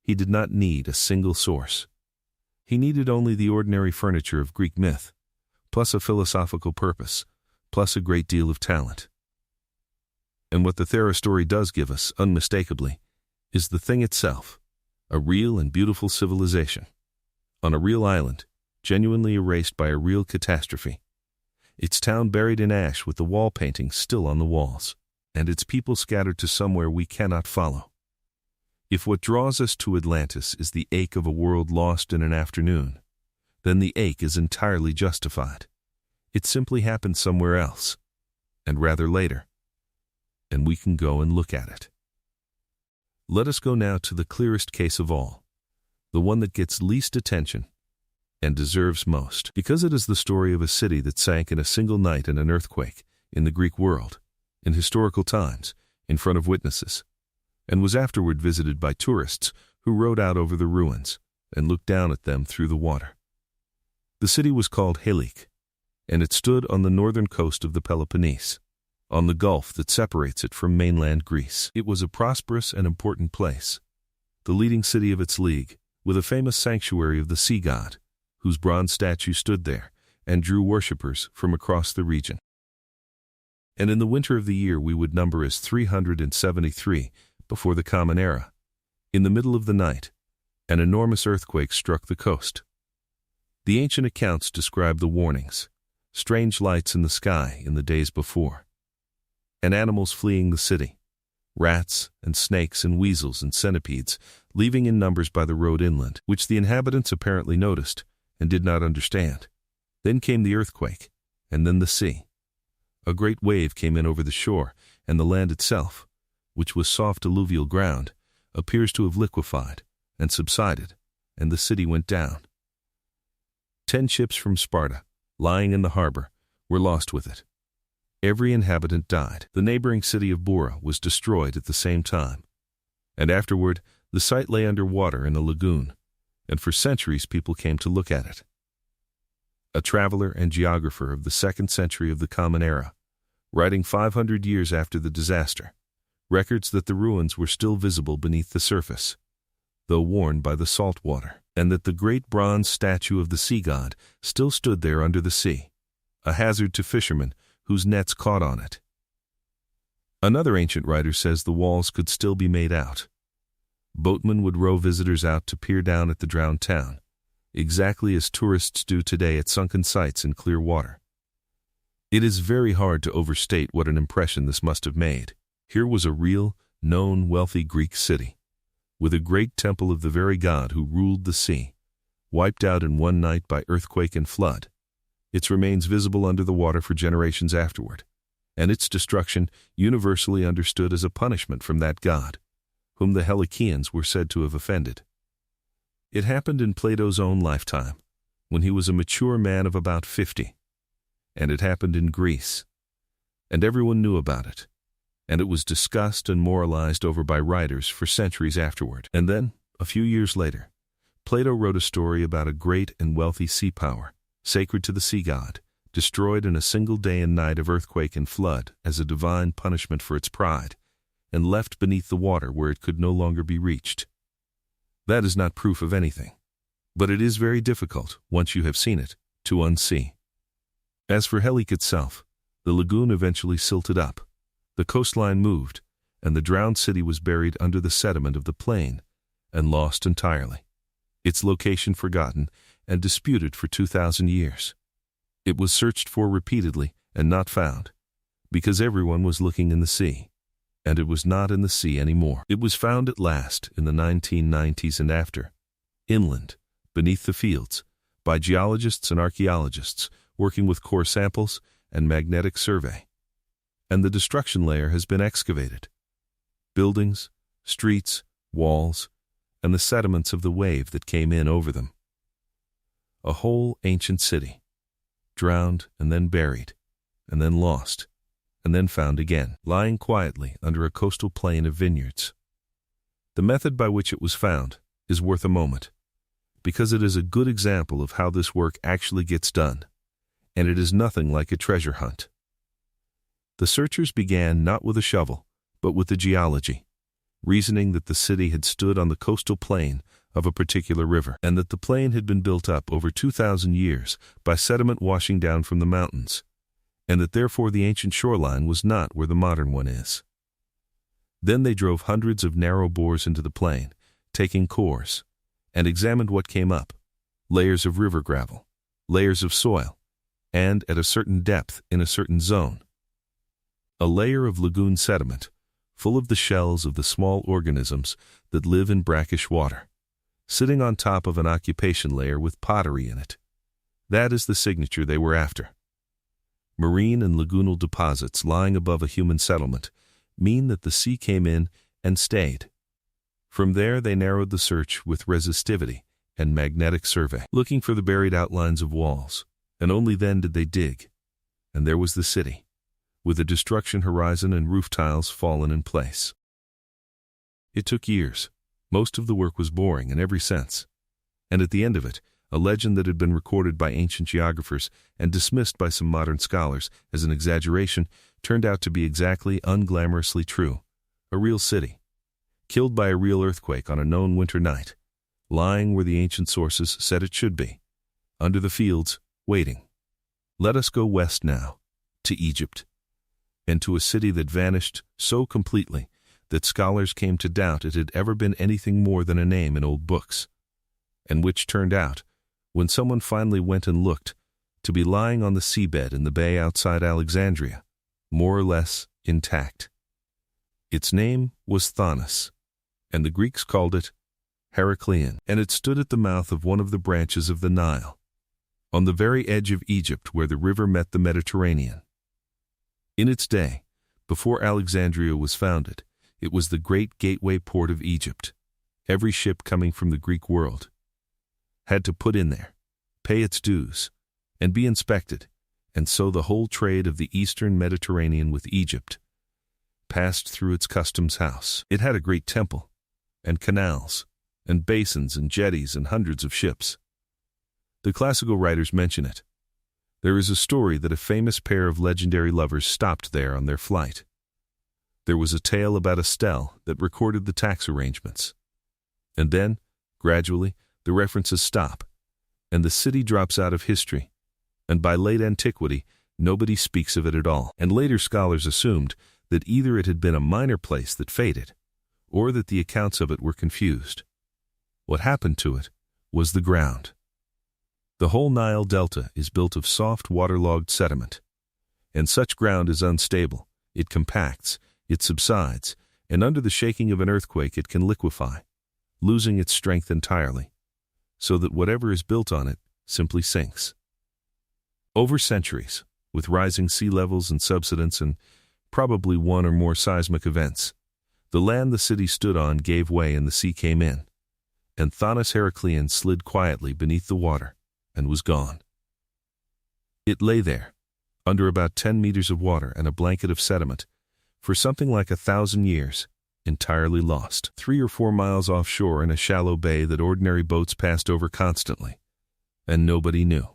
He did not need a single source. He needed only the ordinary furniture of Greek myth, plus a philosophical purpose, plus a great deal of talent. And what the Thera story does give us, unmistakably, is the thing itself, a real and beautiful civilization, on a real island, genuinely erased by a real catastrophe, its town buried in ash with the wall paintings still on the walls, and its people scattered to somewhere we cannot follow. If what draws us to Atlantis is the ache of a world lost in an afternoon, then the ache is entirely justified. It simply happened somewhere else, and rather later, and we can go and look at it. Let us go now to the clearest case of all, the one that gets least attention, and deserves most, because it is the story of a city that sank in a single night in an earthquake in the Greek world, in historical times, in front of witnesses, and was afterward visited by tourists who rode out over the ruins and looked down at them through the water. The city was called Helic, and it stood on the northern coast of the Peloponnese, on the gulf that separates it from mainland Greece. It was a prosperous and important place, the leading city of its league, with a famous sanctuary of the sea god, whose bronze statue stood there and drew worshippers from across the region. And in the winter of the year we would number as 373 before the Common Era, in the middle of the night, an enormous earthquake struck the coast. The ancient accounts describe the warnings, strange lights in the sky in the days before, and animals fleeing the city, rats and snakes and weasels and centipedes leaving in numbers by the road inland, which the inhabitants apparently noticed and did not understand. Then came the earthquake, and then the sea. A great wave came in over the shore, and the land itself, which was soft alluvial ground, appears to have liquefied and subsided, and the city went down. 10 ships from Sparta, lying in the harbor, were lost with it. Every inhabitant died. The neighboring city of Bora was destroyed at the same time, and afterward the site lay under water in a lagoon, and for centuries people came to look at it. A traveler and geographer of the 2nd century of the Common Era, writing 500 years after the disaster, records that the ruins were still visible beneath the surface, though worn by the salt water, and that the great bronze statue of the sea god still stood there under the sea, a hazard to fishermen whose nets caught on it. Another ancient writer says the walls could still be made out. Boatmen would row visitors out to peer down at the drowned town, exactly as tourists do today at sunken sites in clear water. It is very hard to overstate what an impression this must have made. Here was a real, known, wealthy Greek city, with a great temple of the very god who ruled the sea, wiped out in one night by earthquake and flood, its remains visible under the water for generations afterward, and its destruction universally understood as a punishment from that god, whom the Helicians were said to have offended. It happened in Plato's own lifetime, when he was a mature man of about 50, and it happened in Greece, and everyone knew about it, and it was discussed and moralized over by writers for centuries afterward. And then, a few years later, Plato wrote a story about a great and wealthy sea power, sacred to the sea god, destroyed in a single day and night of earthquake and flood as a divine punishment for its pride, and left beneath the water where it could no longer be reached. That is not proof of anything, but it is very difficult, once you have seen it, to unsee. As for Helic itself, the lagoon eventually silted up, the coastline moved, and the drowned city was buried under the sediment of the plain and lost entirely, its location forgotten and disputed for 2,000 years. It was searched for repeatedly and not found, because everyone was looking in the sea, and it was not in the sea anymore. It was found at last in the 1990s and after, inland, beneath the fields, by geologists and archaeologists working with core samples and magnetic survey. And the destruction layer has been excavated. Buildings, streets, walls, and the sediments of the wave that came in over them. A whole ancient city, drowned and then buried, and then lost, and then found again, lying quietly under a coastal plain of vineyards. The method by which it was found is worth a moment, because it is a good example of how this work actually gets done, and it is nothing like a treasure hunt. The searchers began not with a shovel, but with the geology, reasoning that the city had stood on the coastal plain of a particular river, and that the plain had been built up over 2,000 years by sediment washing down from the mountains, and that therefore the ancient shoreline was not where the modern one is. Then they drove hundreds of narrow bores into the plain, taking cores, and examined what came up, layers of river gravel, layers of soil, and at a certain depth in a certain zone, a layer of lagoon sediment, full of the shells of the small organisms that live in brackish water, sitting on top of an occupation layer with pottery in it. That is the signature they were after. Marine and lagoonal deposits lying above a human settlement mean that the sea came in and stayed. From there they narrowed the search with resistivity and magnetic survey, looking for the buried outlines of walls, and only then did they dig. And there was the city, with a destruction horizon and roof tiles fallen in place. It took years. Most of the work was boring in every sense. And at the end of it, a legend that had been recorded by ancient geographers and dismissed by some modern scholars as an exaggeration turned out to be exactly unglamorously true. A real city, killed by a real earthquake on a known winter night, lying where the ancient sources said it should be, under the fields, waiting. Let us go west now, to Egypt, and to a city that vanished so completely that scholars came to doubt it had ever been anything more than a name in old books, and which turned out, when someone finally went and looked, to be lying on the seabed in the bay outside Alexandria, more or less intact. Its name was Thanos, and the Greeks called it Heraclean, and it stood at the mouth of one of the branches of the Nile, on the very edge of Egypt where the river met the Mediterranean. In its day, before Alexandria was founded, it was the great gateway port of Egypt. Every ship coming from the Greek world had to put in there, pay its dues, and be inspected, and so the whole trade of the eastern Mediterranean with Egypt passed through its customs house. It had a great temple, and canals, and basins and jetties and hundreds of ships. The classical writers mention it. There is a story that a famous pair of legendary lovers stopped there on their flight. There was a tale about a stele that recorded the tax arrangements. And then, gradually, the references stop, and the city drops out of history, and by late antiquity, nobody speaks of it at all. And later scholars assumed that either it had been a minor place that faded, or that the accounts of it were confused. What happened to it was the ground. The whole Nile Delta is built of soft, waterlogged sediment, and such ground is unstable. It compacts, it subsides, and under the shaking of an earthquake it can liquefy, losing its strength entirely, so that whatever is built on it simply sinks. Over centuries, with rising sea levels and subsidence and probably one or more seismic events, the land the city stood on gave way and the sea came in, and Thanos Heraclean slid quietly beneath the water and was gone. It lay there, under about 10 meters of water and a blanket of sediment, for something like 1,000 years, entirely lost. 3 or 4 miles offshore in a shallow bay that ordinary boats passed over constantly, and nobody knew.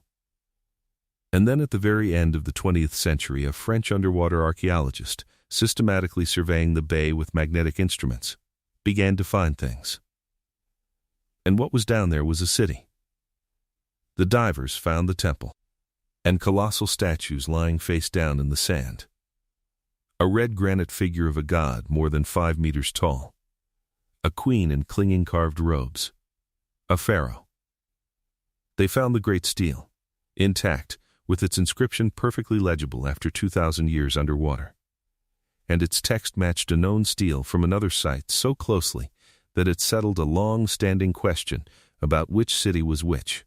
And then at the very end of the 20th century, a French underwater archaeologist, systematically surveying the bay with magnetic instruments, began to find things. And what was down there was a city. The divers found the temple, and colossal statues lying face down in the sand. A red granite figure of a god more than 5 meters tall. A queen in clinging carved robes. A pharaoh. They found the great stele, intact, with its inscription perfectly legible after 2,000 years underwater. And its text matched a known stele from another site so closely that it settled a long-standing question about which city was which.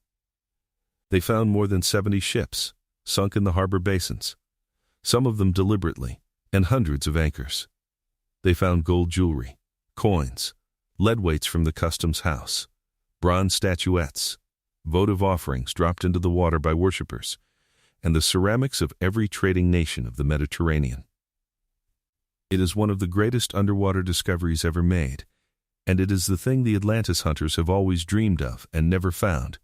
They found more than 70 ships, sunk in the harbor basins, some of them deliberately, and hundreds of anchors. They found gold jewelry, coins, lead weights from the customs house, bronze statuettes, votive offerings dropped into the water by worshippers, and the ceramics of every trading nation of the Mediterranean. It is one of the greatest underwater discoveries ever made, and it is the thing the Atlantis hunters have always dreamed of and never found,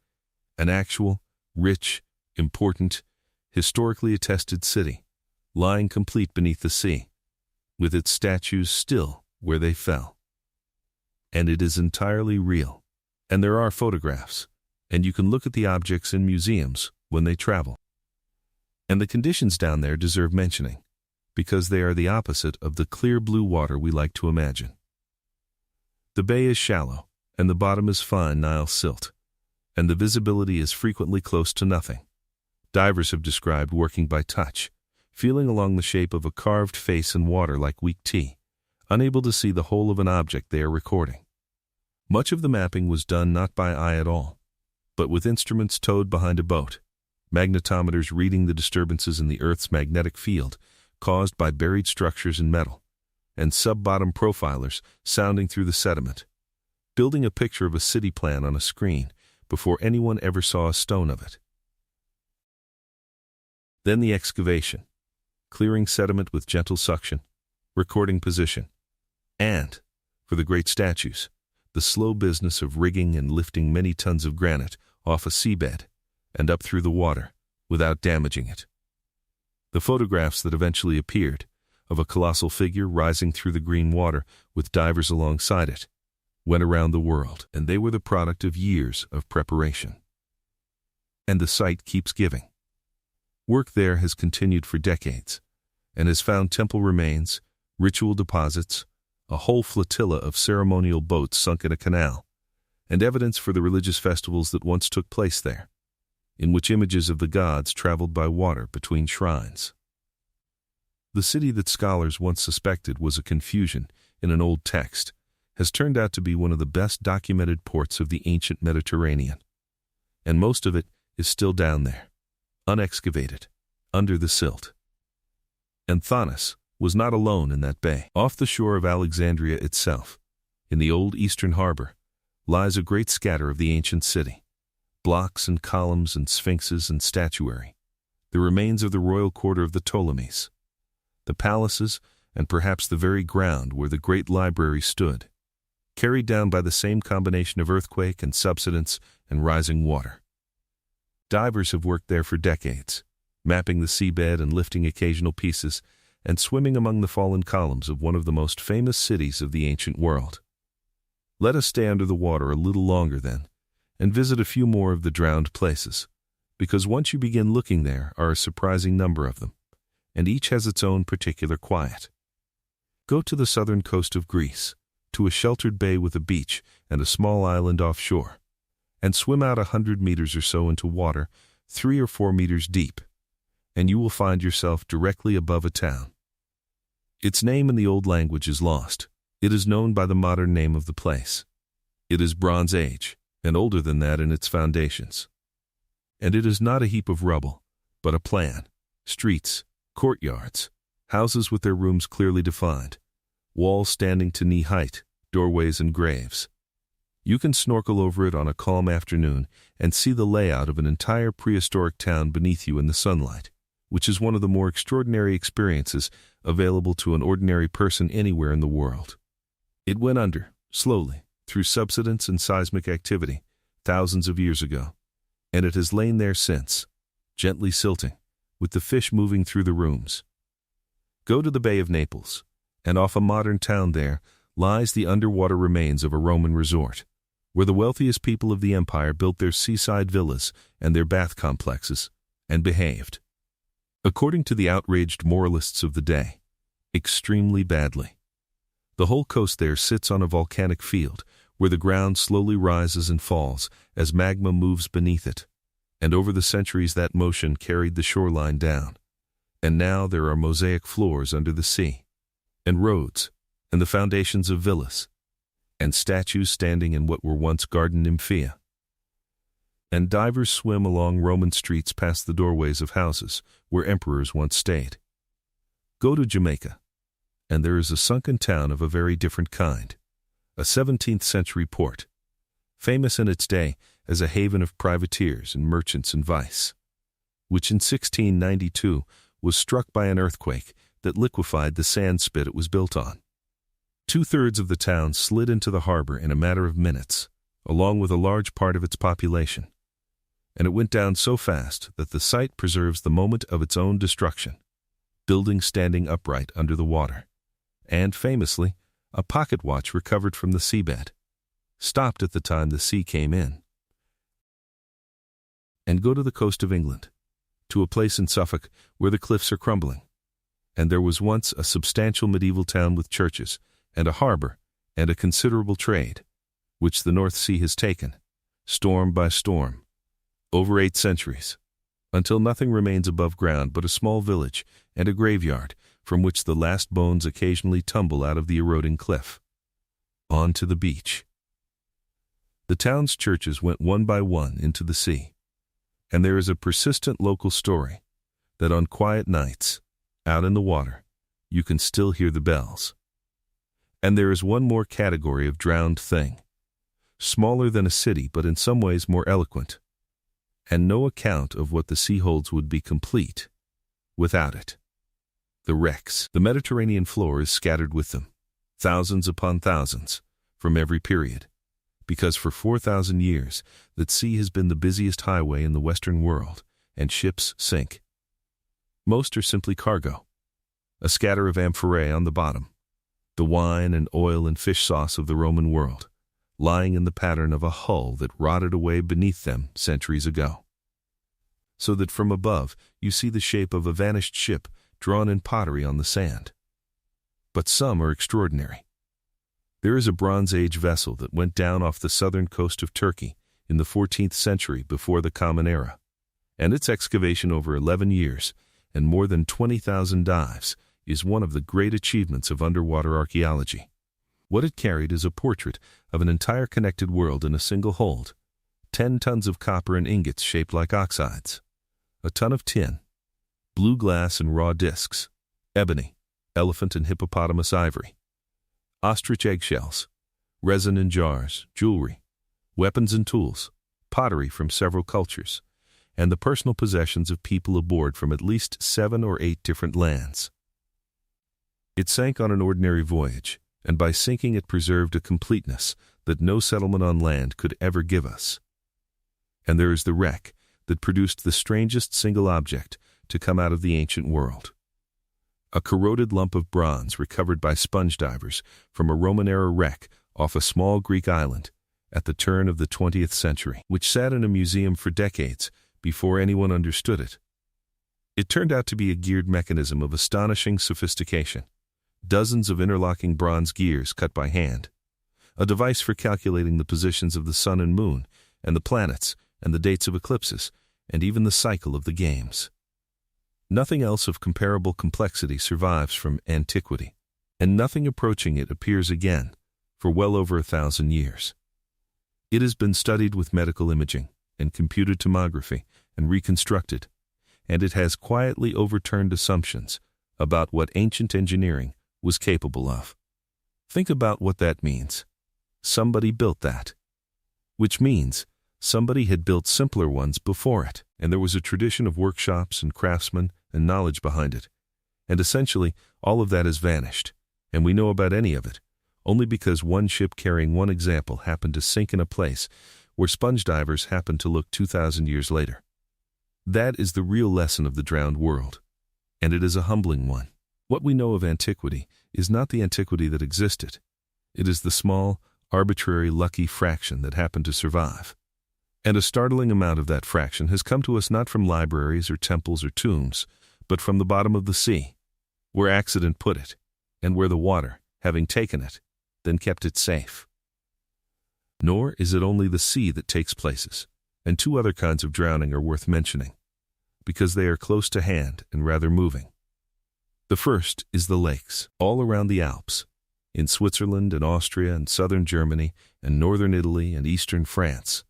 an actual, rich, important, historically attested city, lying complete beneath the sea, with its statues still where they fell. And it is entirely real, and there are photographs, and you can look at the objects in museums when they travel. And the conditions down there deserve mentioning, because they are the opposite of the clear blue water we like to imagine. The bay is shallow, and the bottom is fine Nile silt, and the visibility is frequently close to nothing. Divers have described working by touch, feeling along the shape of a carved face in water like weak tea, unable to see the whole of an object they are recording. Much of the mapping was done not by eye at all, but with instruments towed behind a boat, magnetometers reading the disturbances in the Earth's magnetic field caused by buried structures in metal, and sub-bottom profilers sounding through the sediment, building a picture of a city plan on a screen before anyone ever saw a stone of it. Then the excavation, clearing sediment with gentle suction, recording position, and, for the great statues, the slow business of rigging and lifting many tons of granite off a seabed and up through the water without damaging it. The photographs that eventually appeared, of a colossal figure rising through the green water with divers alongside it, went around the world, and they were the product of years of preparation. And the site keeps giving. Work there has continued for decades, and has found temple remains, ritual deposits, a whole flotilla of ceremonial boats sunk in a canal, and evidence for the religious festivals that once took place there, in which images of the gods traveled by water between shrines. The city that scholars once suspected was a confusion in an old text has turned out to be one of the best documented ports of the ancient Mediterranean, and most of it is still down there, unexcavated, under the silt. And Thanos was not alone in that bay. Off the shore of Alexandria itself, in the old eastern harbor, lies a great scatter of the ancient city, blocks and columns and sphinxes and statuary, the remains of the royal quarter of the Ptolemies, the palaces, and perhaps the very ground where the great library stood, carried down by the same combination of earthquake and subsidence and rising water. Divers have worked there for decades, mapping the seabed and lifting occasional pieces, and swimming among the fallen columns of one of the most famous cities of the ancient world. Let us stay under the water a little longer then, and visit a few more of the drowned places, because once you begin looking there are a surprising number of them, and each has its own particular quiet. Go to the southern coast of Greece, to a sheltered bay with a beach and a small island offshore, and swim out 100 meters or so into water 3 or 4 meters deep, and you will find yourself directly above a town. Its name in the old language is lost. It is known by the modern name of the place. It is Bronze Age, and older than that in its foundations. And it is not a heap of rubble, but a plan, streets, courtyards, houses with their rooms clearly defined, walls standing to knee height, doorways and graves. You can snorkel over it on a calm afternoon and see the layout of an entire prehistoric town beneath you in the sunlight, which is one of the more extraordinary experiences available to an ordinary person anywhere in the world. It went under, slowly, through subsidence and seismic activity, thousands of years ago, and it has lain there since, gently silting, with the fish moving through the rooms. Go to the Bay of Naples, and off a modern town there lies the underwater remains of a Roman resort, where the wealthiest people of the empire built their seaside villas and their bath complexes, and behaved, according to the outraged moralists of the day, extremely badly. The whole coast there sits on a volcanic field, where the ground slowly rises and falls as magma moves beneath it, and over the centuries that motion carried the shoreline down. And now there are mosaic floors under the sea, and roads, and the foundations of villas, and statues standing in what were once garden nymphea. And divers swim along Roman streets past the doorways of houses where emperors once stayed. Go to Jamaica, and there is a sunken town of a very different kind, a 17th century port, famous in its day as a haven of privateers and merchants and vice, which in 1692 was struck by an earthquake that liquefied the sand spit it was built on. 2/3 of the town slid into the harbor in a matter of minutes, along with a large part of its population, and it went down so fast that the site preserves the moment of its own destruction, buildings standing upright under the water, and, famously, a pocket watch recovered from the seabed, stopped at the time the sea came in. And go to the coast of England, to a place in Suffolk where the cliffs are crumbling, and there was once a substantial medieval town with churches, and a harbor, and a considerable trade, which the North Sea has taken, storm by storm, over 8 centuries, until nothing remains above ground but a small village and a graveyard from which the last bones occasionally tumble out of the eroding cliff. On to the beach. The town's churches went one by one into the sea, and there is a persistent local story that on quiet nights, out in the water, you can still hear the bells. And there is one more category of drowned thing, smaller than a city but in some ways more eloquent. And no account of what the sea holds would be complete without it. The wrecks. The Mediterranean floor is scattered with them, thousands upon thousands, from every period, because for 4,000 years that sea has been the busiest highway in the Western world, and ships sink. Most are simply cargo, a scatter of amphorae on the bottom, the wine and oil and fish sauce of the Roman world, lying in the pattern of a hull that rotted away beneath them centuries ago. So that from above you see the shape of a vanished ship drawn in pottery on the sand. But some are extraordinary. There is a Bronze Age vessel that went down off the southern coast of Turkey in the 14th century before the Common Era, and its excavation over 11 years and more than 20,000 dives is one of the great achievements of underwater archaeology. What it carried is a portrait of an entire connected world in a single hold, 10 tons of copper and ingots shaped like oxides, a ton of tin, blue glass and raw discs, ebony, elephant and hippopotamus ivory, ostrich eggshells, resin in jars, jewelry, weapons and tools, pottery from several cultures, and the personal possessions of people aboard from at least 7 or 8 different lands. It sank on an ordinary voyage, and by sinking it preserved a completeness that no settlement on land could ever give us. And there is the wreck that produced the strangest single object to come out of the ancient world. A corroded lump of bronze recovered by sponge divers from a Roman-era wreck off a small Greek island at the turn of the 20th century, which sat in a museum for decades before anyone understood it. It turned out to be a geared mechanism of astonishing sophistication, dozens of interlocking bronze gears cut by hand, a device for calculating the positions of the sun and moon and the planets and the dates of eclipses and even the cycle of the games. Nothing else of comparable complexity survives from antiquity, and nothing approaching it appears again for well over 1,000 years. It has been studied with medical imaging and computed tomography and reconstructed, and it has quietly overturned assumptions about what ancient engineering was capable of. Think about what that means. Somebody built that, which means somebody had built simpler ones before it, and there was a tradition of workshops and craftsmen and knowledge behind it. And essentially, all of that has vanished, and we know about any of it only because one ship carrying one example happened to sink in a place where sponge divers happened to look 2,000 years later. That is the real lesson of the drowned world, and it is a humbling one. What we know of antiquity is not the antiquity that existed. It is the small, arbitrary, lucky fraction that happened to survive. And a startling amount of that fraction has come to us not from libraries or temples or tombs, but from the bottom of the sea, where accident put it, and where the water, having taken it, then kept it safe. Nor is it only the sea that takes places, and 2 other kinds of drowning are worth mentioning, because they are close to hand and rather moving. The first is the lakes, all around the Alps, in Switzerland and Austria and southern Germany and northern Italy and eastern France.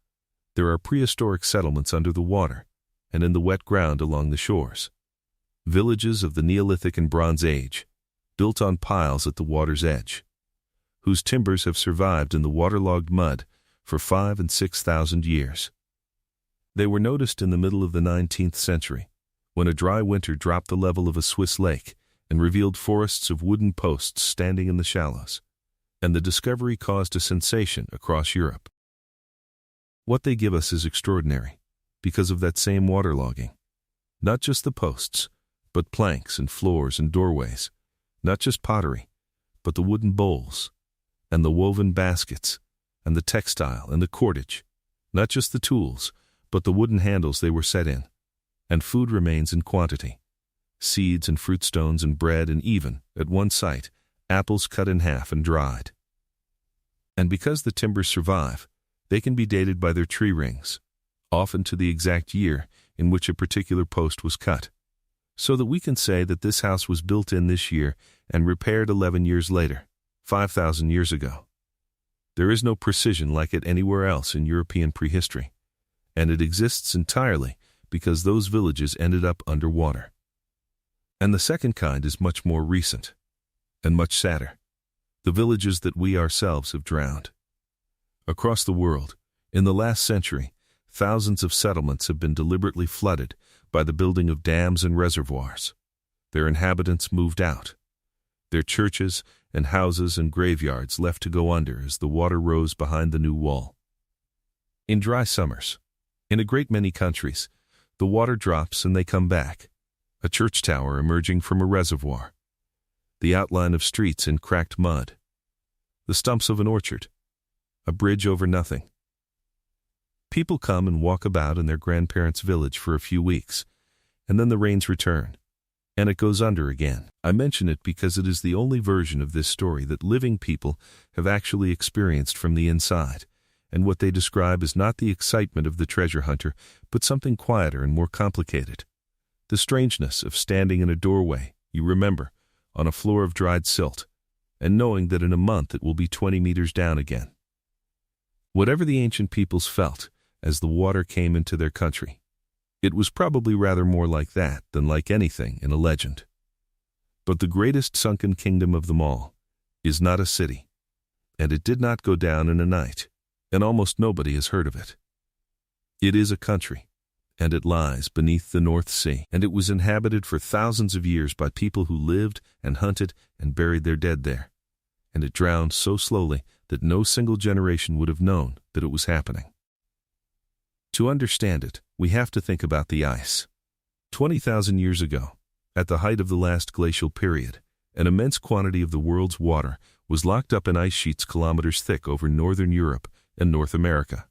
There are prehistoric settlements under the water and in the wet ground along the shores. Villages of the Neolithic and Bronze Age, built on piles at the water's edge, whose timbers have survived in the waterlogged mud for 5,000 and 6,000 years. They were noticed in the middle of the 19th century, when a dry winter dropped the level of a Swiss lake and revealed forests of wooden posts standing in the shallows, and the discovery caused a sensation across Europe. What they give us is extraordinary, because of that same waterlogging. Not just the posts, but planks and floors and doorways. Not just pottery, but the wooden bowls, and the woven baskets, and the textile and the cordage. Not just the tools, but the wooden handles they were set in. And food remains in quantity. Seeds and fruit stones and bread and even, at one site, apples cut in half and dried. And because the timbers survive, they can be dated by their tree rings, often to the exact year in which a particular post was cut, so that we can say that this house was built in this year and repaired 11 years later, 5,000 years ago. There is no precision like it anywhere else in European prehistory, and it exists entirely because those villages ended up underwater. And the second kind is much more recent, and much sadder, the villages that we ourselves have drowned. Across the world, in the last century, thousands of settlements have been deliberately flooded by the building of dams and reservoirs. Their inhabitants moved out. Their churches and houses and graveyards left to go under as the water rose behind the new wall. In dry summers, in a great many countries, the water drops and they come back, a church tower emerging from a reservoir, the outline of streets in cracked mud, the stumps of an orchard, a bridge over nothing. People come and walk about in their grandparents' village for a few weeks, and then the rains return, and it goes under again. I mention it because it is the only version of this story that living people have actually experienced from the inside, and what they describe is not the excitement of the treasure hunter, but something quieter and more complicated. The strangeness of standing in a doorway, you remember, on a floor of dried silt, and knowing that in a month it will be 20 meters down again. Whatever the ancient peoples felt as the water came into their country, it was probably rather more like that than like anything in a legend. But the greatest sunken kingdom of them all is not a city, and it did not go down in a night, and almost nobody has heard of it. It is a country, and it lies beneath the North Sea, and it was inhabited for thousands of years by people who lived and hunted and buried their dead there, and it drowned so slowly that no single generation would have known that it was happening. To understand it, we have to think about the ice. 20,000 years ago, at the height of the last glacial period, an immense quantity of the world's water was locked up in ice sheets kilometers thick over northern Europe and North America.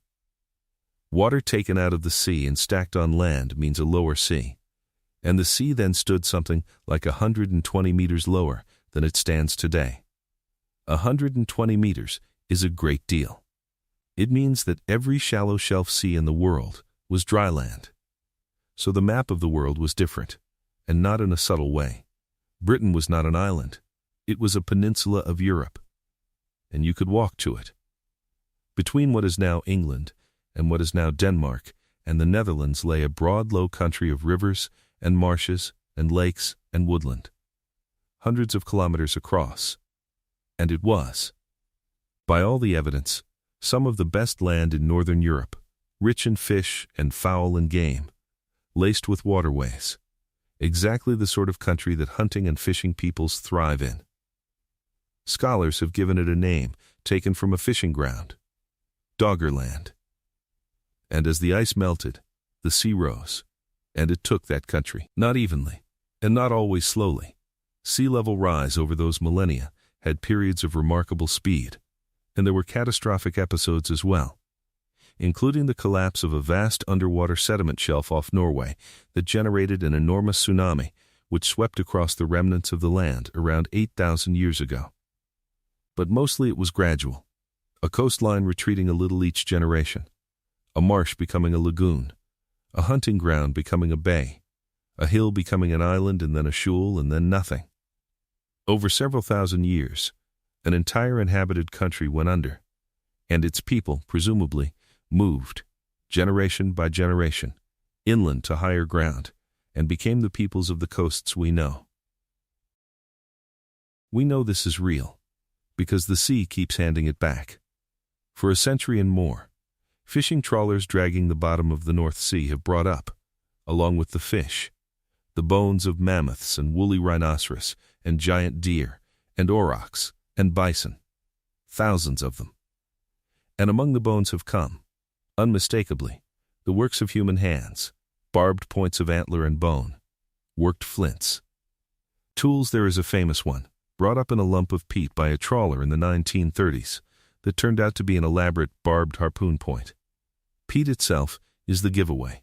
Water taken out of the sea and stacked on land means a lower sea, and the sea then stood something like 120 meters lower than it stands today. 120 meters is a great deal. It means that every shallow shelf sea in the world was dry land. So the map of the world was different, and not in a subtle way. Britain was not an island. It was a peninsula of Europe, and you could walk to it. Between what is now England and what is now Denmark and the Netherlands lay a broad low country of rivers and marshes and lakes and woodland, hundreds of kilometers across. And it was, by all the evidence, some of the best land in northern Europe, rich in fish and fowl and game, laced with waterways, exactly the sort of country that hunting and fishing peoples thrive in. Scholars have given it a name taken from a fishing ground, Doggerland. And as the ice melted, the sea rose, and it took that country, not evenly, and not always slowly. Sea level rise over those millennia had periods of remarkable speed, and there were catastrophic episodes as well, including the collapse of a vast underwater sediment shelf off Norway that generated an enormous tsunami which swept across the remnants of the land around 8,000 years ago. But mostly it was gradual, a coastline retreating a little each generation, a marsh becoming a lagoon, a hunting ground becoming a bay, a hill becoming an island and then a shoal and then nothing. Over several thousand years, an entire inhabited country went under, and its people, presumably, moved, generation by generation, inland to higher ground, and became the peoples of the coasts we know. We know this is real, because the sea keeps handing it back. For a century and more, fishing trawlers dragging the bottom of the North Sea have brought up, along with the fish, the bones of mammoths and woolly rhinoceros and giant deer and aurochs and bison, thousands of them. And among the bones have come, unmistakably, the works of human hands, barbed points of antler and bone, worked flints. Tools. There is a famous one, brought up in a lump of peat by a trawler in the 1930s, that turned out to be an elaborate barbed harpoon point. Peat itself is the giveaway.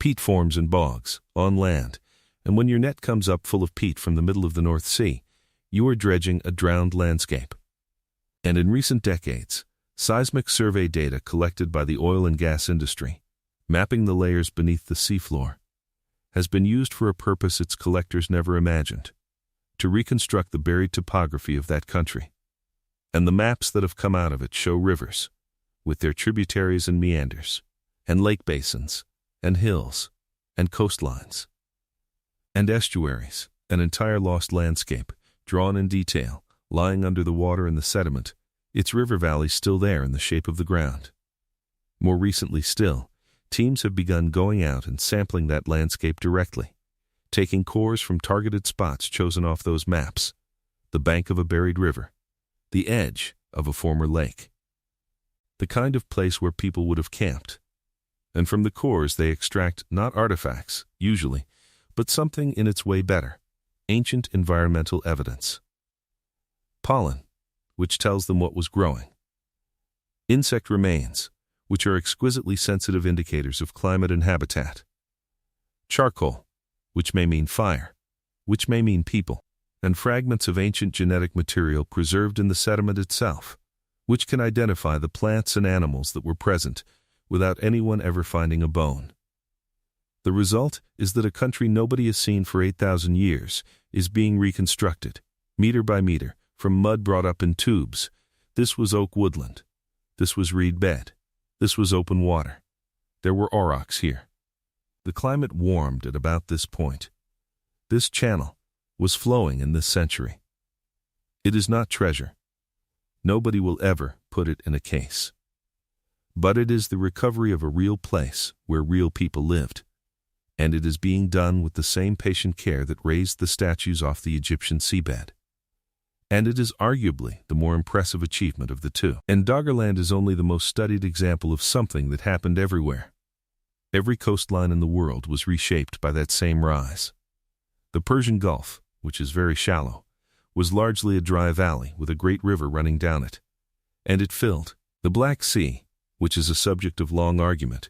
Peat forms in bogs, on land, and when your net comes up full of peat from the middle of the North Sea, you are dredging a drowned landscape. And in recent decades, seismic survey data collected by the oil and gas industry, mapping the layers beneath the seafloor, has been used for a purpose its collectors never imagined, to reconstruct the buried topography of that country. And the maps that have come out of it show rivers, with their tributaries and meanders, and lake basins, and hills, and coastlines, and estuaries, an entire lost landscape, drawn in detail, lying under the water and the sediment, its river valleys still there in the shape of the ground. More recently still, teams have begun going out and sampling that landscape directly, taking cores from targeted spots chosen off those maps, the bank of a buried river, the edge of a former lake, the kind of place where people would have camped. And from the cores they extract not artifacts, usually, but something in its way better, ancient environmental evidence. Pollen, which tells them what was growing. Insect remains, which are exquisitely sensitive indicators of climate and habitat. Charcoal, which may mean fire, which may mean people, and fragments of ancient genetic material preserved in the sediment itself, which can identify the plants and animals that were present without anyone ever finding a bone. The result is that a country nobody has seen for 8,000 years is being reconstructed, meter by meter, from mud brought up in tubes. This was oak woodland. This was reed bed. This was open water. There were aurochs here. The climate warmed at about this point. This channel was flowing in this century. It is not treasure. Nobody will ever put it in a case. But it is the recovery of a real place where real people lived. And it is being done with the same patient care that raised the statues off the Egyptian seabed. And it is arguably the more impressive achievement of the two. And Doggerland is only the most studied example of something that happened everywhere. Every coastline in the world was reshaped by that same rise. The Persian Gulf, which is very shallow, was largely a dry valley with a great river running down it. And it filled. The Black Sea, which is a subject of long argument,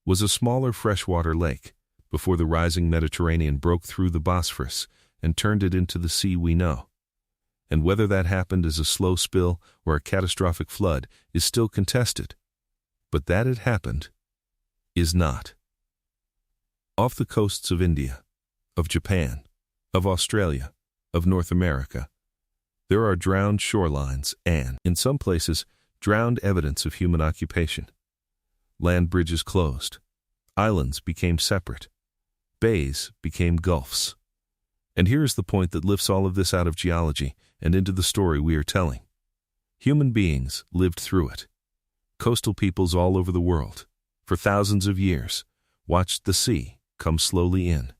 was a smaller freshwater lake before the rising Mediterranean broke through the Bosphorus and turned it into the sea we know. And whether that happened as a slow spill or a catastrophic flood is still contested. But that it happened is not. Off the coasts of India, of Japan, of Australia, of North America, there are drowned shorelines and, in some places, drowned evidence of human occupation. Land bridges closed. Islands became separate. Bays became gulfs. And here is the point that lifts all of this out of geology and into the story we are telling. Human beings lived through it. Coastal peoples all over the world, for thousands of years, watched the sea come slowly in.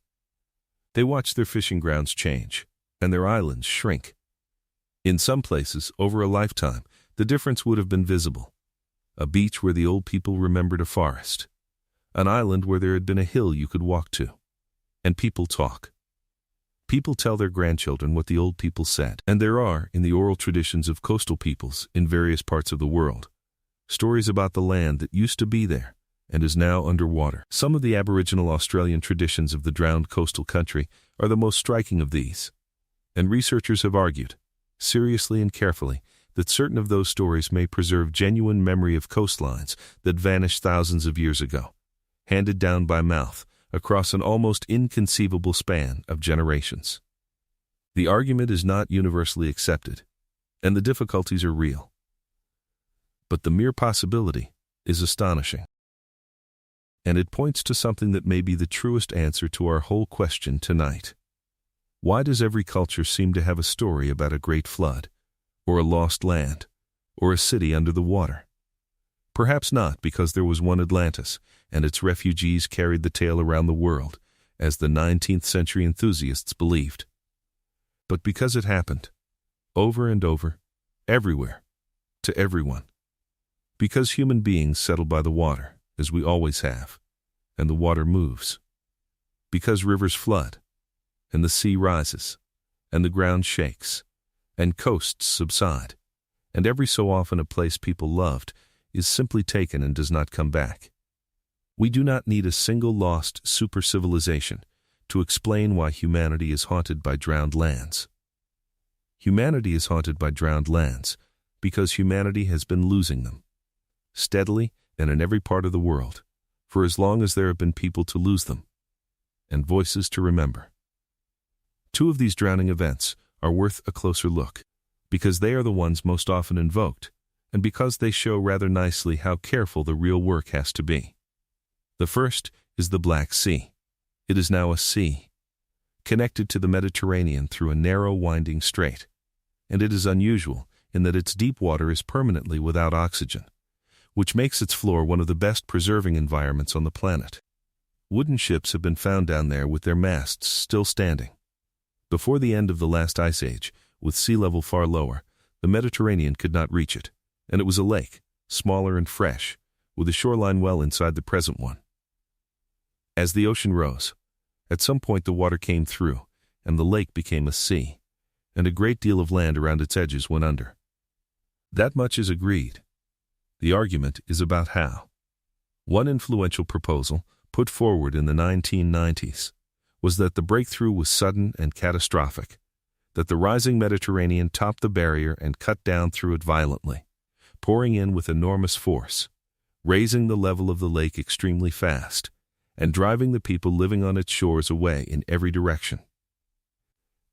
They watched their fishing grounds change, and their islands shrink. In some places, over a lifetime, the difference would have been visible. A beach where the old people remembered a forest. An island where there had been a hill you could walk to. And people talk. People tell their grandchildren what the old people said. And there are, in the oral traditions of coastal peoples in various parts of the world, stories about the land that used to be there and is now underwater. Some of the Aboriginal Australian traditions of the drowned coastal country are the most striking of these. And researchers have argued, seriously and carefully, that certain of those stories may preserve genuine memory of coastlines that vanished thousands of years ago, handed down by mouth across an almost inconceivable span of generations. The argument is not universally accepted, and the difficulties are real. But the mere possibility is astonishing. And it points to something that may be the truest answer to our whole question tonight. Why does every culture seem to have a story about a great flood, or a lost land, or a city under the water? Perhaps not because there was one Atlantis, and its refugees carried the tale around the world, as the 19th century enthusiasts believed. But because it happened, over and over, everywhere, to everyone. Because human beings settle by the water, as we always have, and the water moves. Because rivers flood, and the sea rises, and the ground shakes, and coasts subside, and every so often a place people loved is simply taken and does not come back. We do not need a single lost super-civilization to explain why humanity is haunted by drowned lands. Humanity is haunted by drowned lands because humanity has been losing them, steadily and in every part of the world, for as long as there have been people to lose them, and voices to remember. Two of these drowning events are worth a closer look, because they are the ones most often invoked, and because they show rather nicely how careful the real work has to be. The first is the Black Sea. It is now a sea, connected to the Mediterranean through a narrow winding strait, and it is unusual in that its deep water is permanently without oxygen, which makes its floor one of the best preserving environments on the planet. Wooden ships have been found down there with their masts still standing. Before the end of the last ice age, with sea level far lower, the Mediterranean could not reach it, and it was a lake, smaller and fresh, with a shoreline well inside the present one. As the ocean rose, at some point the water came through, and the lake became a sea, and a great deal of land around its edges went under. That much is agreed. The argument is about how. One influential proposal, put forward in the 1990s, was that the breakthrough was sudden and catastrophic, that the rising Mediterranean topped the barrier and cut down through it violently, pouring in with enormous force, raising the level of the lake extremely fast, and driving the people living on its shores away in every direction.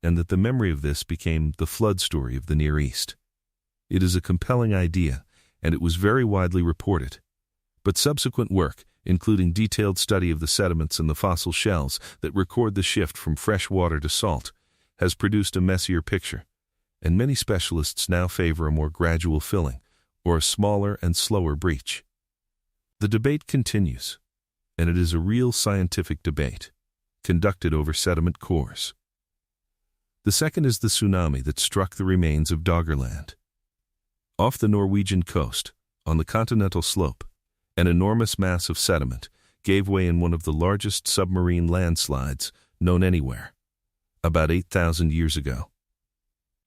And that the memory of this became the flood story of the Near East. It is a compelling idea, and it was very widely reported. But subsequent work, including detailed study of the sediments and the fossil shells that record the shift from fresh water to salt, has produced a messier picture, and many specialists now favor a more gradual filling, or a smaller and slower breach. The debate continues, and it is a real scientific debate, conducted over sediment cores. The second is the tsunami that struck the remains of Doggerland. Off the Norwegian coast, on the continental slope, an enormous mass of sediment gave way in one of the largest submarine landslides known anywhere, about 8,000 years ago.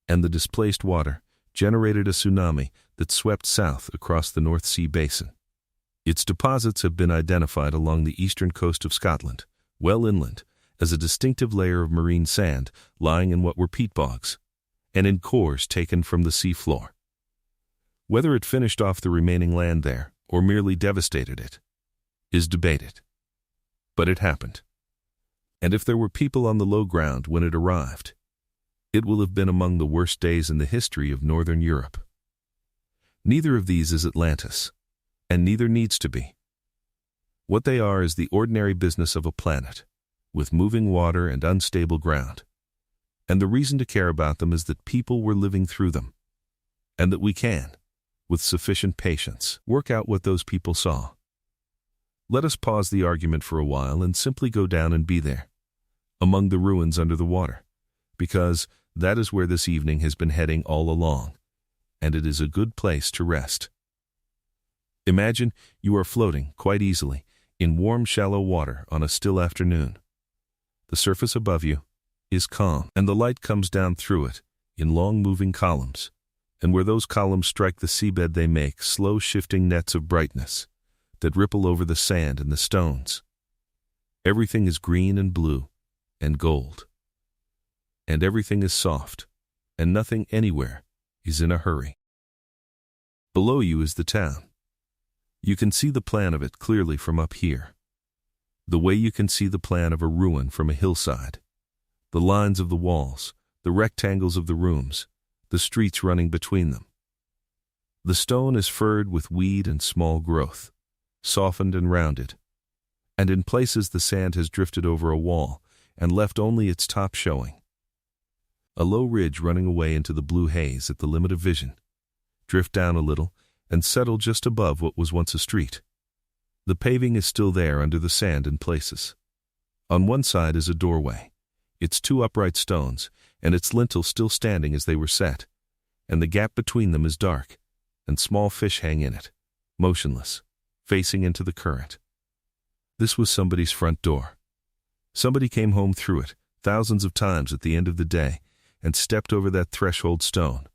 And the displaced water generated a tsunami that swept south across the North Sea basin. Its deposits have been identified along the eastern coast of Scotland, well inland, as a distinctive layer of marine sand lying in what were peat bogs, and in cores taken from the sea floor. Whether it finished off the remaining land there, or merely devastated it, is debated. But it happened. And if there were people on the low ground when it arrived, it will have been among the worst days in the history of Northern Europe. Neither of these is Atlantis, and neither needs to be. What they are is the ordinary business of a planet, with moving water and unstable ground. And the reason to care about them is that people were living through them, and that we can, with sufficient patience, work out what those people saw. Let us pause the argument for a while and simply go down and be there, among the ruins under the water, because that is where this evening has been heading all along, and it is a good place to rest. Imagine you are floating, quite easily, in warm, shallow water on a still afternoon. The surface above you is calm, and the light comes down through it in long moving columns, and where those columns strike the seabed they make slow shifting nets of brightness that ripple over the sand and the stones. Everything is green and blue and gold. And everything is soft, and nothing anywhere is in a hurry. Below you is the town. You can see the plan of it clearly from up here, the way you can see the plan of a ruin from a hillside, the lines of the walls, the rectangles of the rooms, the streets running between them. The stone is furred with weed and small growth, softened and rounded, and in places the sand has drifted over a wall and left only its top showing. A low ridge running away into the blue haze at the limit of vision, drift down a little and settle just above what was once a street. The paving is still there under the sand in places. On one side is a doorway, its two upright stones, and its lintel still standing as they were set, and the gap between them is dark, and small fish hang in it, motionless, facing into the current. This was somebody's front door. Somebody came home through it, thousands of times at the end of the day, and stepped over that threshold stone,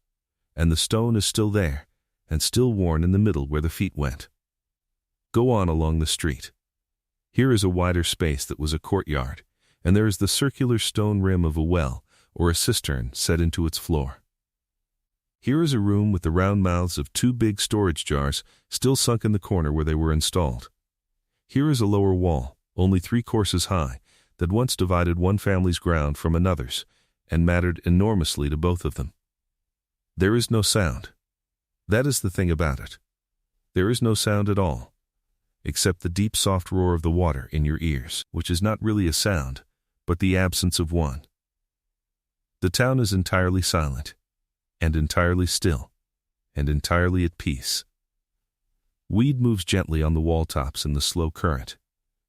and the stone is still there, and still worn in the middle where the feet went. Go on along the street. Here is a wider space that was a courtyard, and there is the circular stone rim of a well, or a cistern set into its floor. Here is a room with the round mouths of two big storage jars still sunk in the corner where they were installed. Here is a lower wall, only 3 courses high, that once divided one family's ground from another's, and mattered enormously to both of them. There is no sound. That is the thing about it. There is no sound at all, except the deep soft roar of the water in your ears, which is not really a sound, but the absence of one. The town is entirely silent, and entirely still, and entirely at peace. Weed moves gently on the wall tops in the slow current,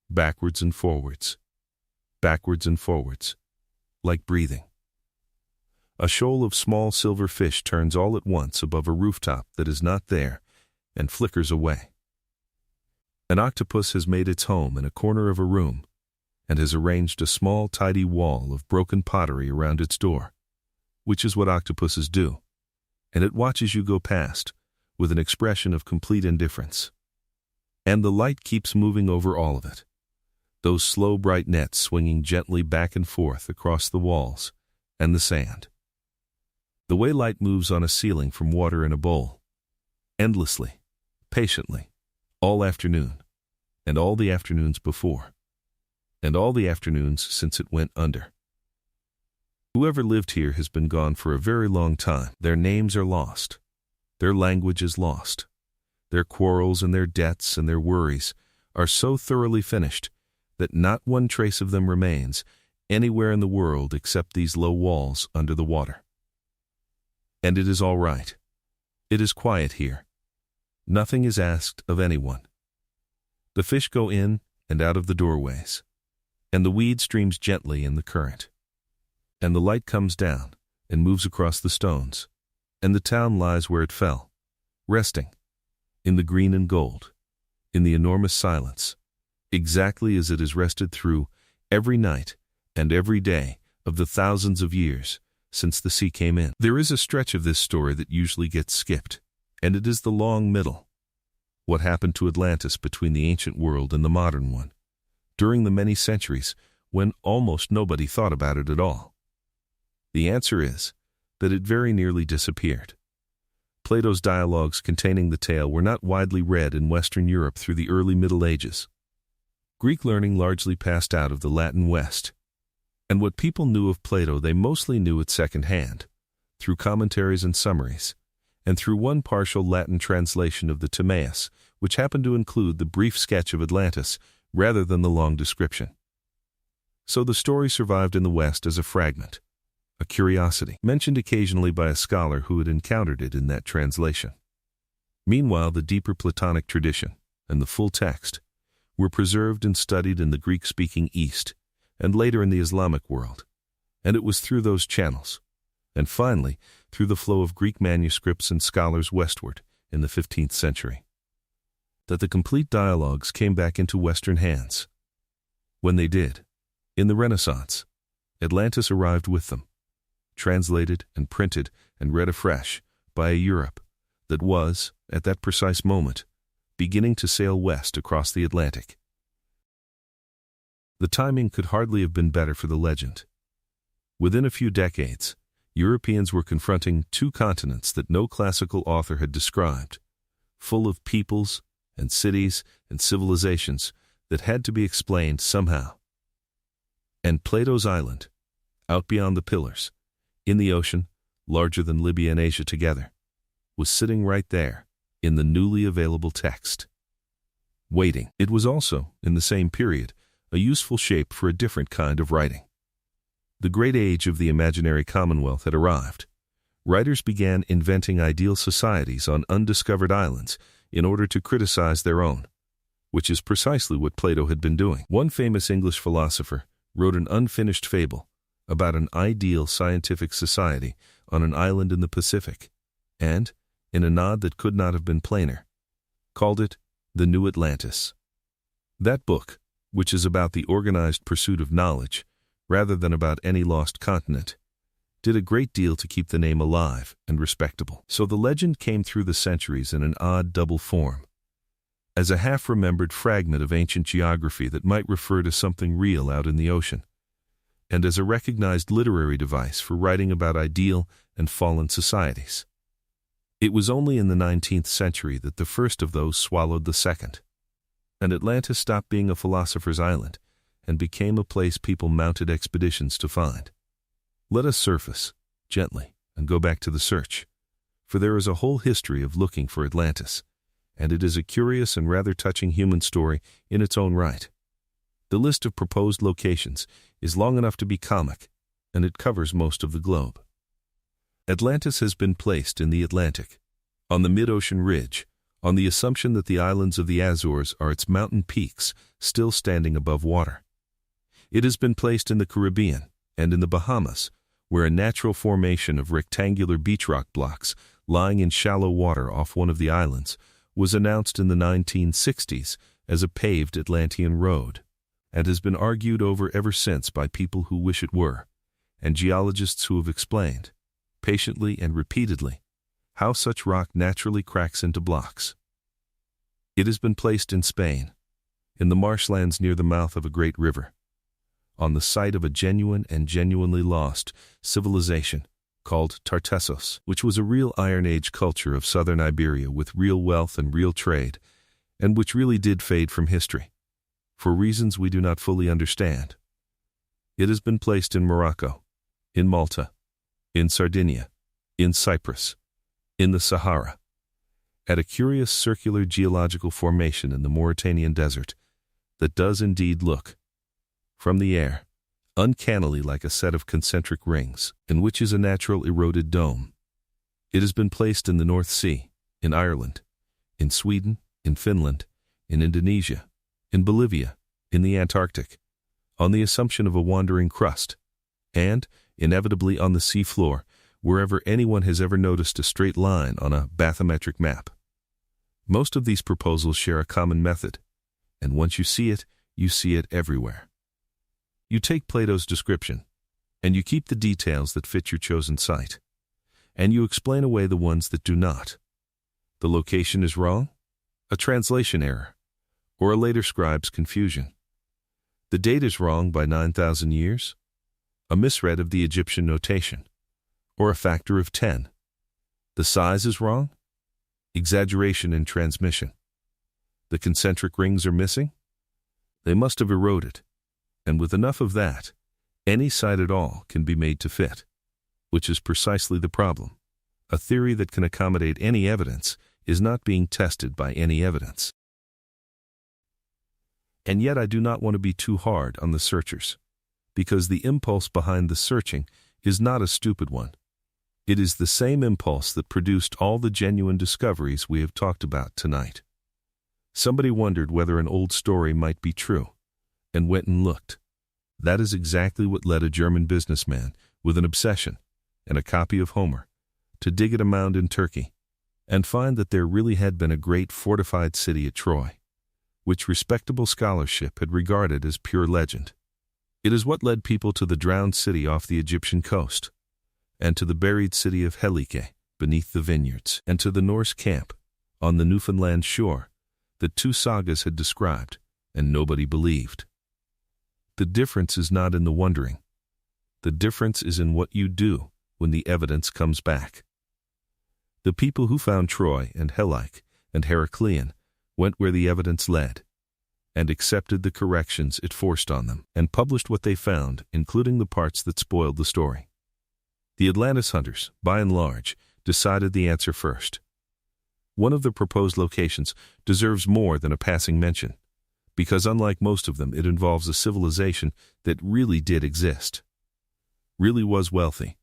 backwards and forwards, like breathing. A shoal of small silver fish turns all at once above a rooftop that is not there and flickers away. An octopus has made its home in a corner of a room and has arranged a small, tidy wall of broken pottery around its door, which is what octopuses do, and it watches you go past with an expression of complete indifference. And the light keeps moving over all of it, those slow, bright nets swinging gently back and forth across the walls and the sand. The way light moves on a ceiling from water in a bowl, endlessly, patiently, all afternoon, and all the afternoons before, and all the afternoons since it went under. Whoever lived here has been gone for a very long time. Their names are lost. Their language is lost. Their quarrels and their debts and their worries are so thoroughly finished that not one trace of them remains anywhere in the world except these low walls under the water. And it is all right. It is quiet here. Nothing is asked of anyone. The fish go in and out of the doorways, and the weed streams gently in the current. And the light comes down and moves across the stones, and the town lies where it fell, resting, in the green and gold, in the enormous silence, exactly as it has rested through every night and every day of the thousands of years since the sea came in. There is a stretch of this story that usually gets skipped, and it is the long middle. What happened to Atlantis between the ancient world and the modern one, during the many centuries when almost nobody thought about it at all? The answer is that it very nearly disappeared. Plato's dialogues containing the tale were not widely read in Western Europe through the early Middle Ages. Greek learning largely passed out of the Latin West, and what people knew of Plato they mostly knew at second hand, through commentaries and summaries, and through one partial Latin translation of the Timaeus, which happened to include the brief sketch of Atlantis rather than the long description. So the story survived in the West as a fragment, a curiosity, mentioned occasionally by a scholar who had encountered it in that translation. Meanwhile, the deeper Platonic tradition and the full text were preserved and studied in the Greek-speaking East and later in the Islamic world, and it was through those channels, and finally through the flow of Greek manuscripts and scholars westward in the 15th century, that the complete dialogues came back into Western hands. When they did, in the Renaissance, Atlantis arrived with them, translated and printed and read afresh by a Europe that was, at that precise moment, beginning to sail west across the Atlantic. The timing could hardly have been better for the legend. Within a few decades, Europeans were confronting two continents that no classical author had described, full of peoples and cities and civilizations that had to be explained somehow. And Plato's island, out beyond the pillars, in the ocean, larger than Libya and Asia together, was sitting right there in the newly available text, waiting. It was also, in the same period, a useful shape for a different kind of writing. The great age of the imaginary commonwealth had arrived. Writers began inventing ideal societies on undiscovered islands in order to criticize their own, which is precisely what Plato had been doing. One famous English philosopher wrote an unfinished fable about an ideal scientific society on an island in the Pacific, and, in a nod that could not have been plainer, called it The New Atlantis. That book, which is about the organized pursuit of knowledge, rather than about any lost continent, did a great deal to keep the name alive and respectable. So the legend came through the centuries in an odd double form, as a half-remembered fragment of ancient geography that might refer to something real out in the ocean, and as a recognized literary device for writing about ideal and fallen societies. It was only in the 19th century that the first of those swallowed the second, and Atlantis stopped being a philosopher's island and became a place people mounted expeditions to find. Let us surface, gently, and go back to the search, for there is a whole history of looking for Atlantis, and it is a curious and rather touching human story in its own right. The list of proposed locations is long enough to be comic, and it covers most of the globe. Atlantis has been placed in the Atlantic, on the mid-ocean ridge, on the assumption that the islands of the Azores are its mountain peaks still standing above water. It has been placed in the Caribbean and in the Bahamas, where a natural formation of rectangular beach rock blocks lying in shallow water off one of the islands was announced in the 1960s as a paved Atlantean road, and has been argued over ever since by people who wish it were, and geologists who have explained, patiently and repeatedly, how such rock naturally cracks into blocks. It has been placed in Spain, in the marshlands near the mouth of a great river, on the site of a genuine and genuinely lost civilization called Tartessos, which was a real Iron Age culture of southern Iberia with real wealth and real trade, and which really did fade from history, for reasons we do not fully understand. It has been placed in Morocco, in Malta, in Sardinia, in Cyprus, in the Sahara, at a curious circular geological formation in the Mauritanian desert that does indeed look, from the air, uncannily like a set of concentric rings, in which is a natural eroded dome. It has been placed in the North Sea, in Ireland, in Sweden, in Finland, in Indonesia, in Bolivia, in the Antarctic, on the assumption of a wandering crust, and, inevitably on the sea floor, wherever anyone has ever noticed a straight line on a bathymetric map. Most of these proposals share a common method, and once you see it everywhere. You take Plato's description, and you keep the details that fit your chosen site, and you explain away the ones that do not. The location is wrong, a translation error, or a later scribe's confusion. The date is wrong by 9,000 years, a misread of the Egyptian notation, or a factor of 10. The size is wrong, exaggeration in transmission. The concentric rings are missing? They must have eroded. And with enough of that, any site at all can be made to fit, which is precisely the problem. A theory that can accommodate any evidence is not being tested by any evidence. And yet I do not want to be too hard on the searchers, because the impulse behind the searching is not a stupid one. It is the same impulse that produced all the genuine discoveries we have talked about tonight. Somebody wondered whether an old story might be true, and went and looked. That is exactly what led a German businessman with an obsession and a copy of Homer to dig at a mound in Turkey and find that there really had been a great fortified city at Troy, which respectable scholarship had regarded as pure legend. It is what led people to the drowned city off the Egyptian coast, and to the buried city of Helike beneath the vineyards, and to the Norse camp on the Newfoundland shore that two sagas had described, and nobody believed. The difference is not in the wondering. The difference is in what you do when the evidence comes back. The people who found Troy and Helike and Heraclean went where the evidence led, and accepted the corrections it forced on them, and published what they found, including the parts that spoiled the story. The Atlantis hunters, by and large, decided the answer first. One of the proposed locations deserves more than a passing mention, because unlike most of them, it involves a civilization that really did exist, really was wealthy,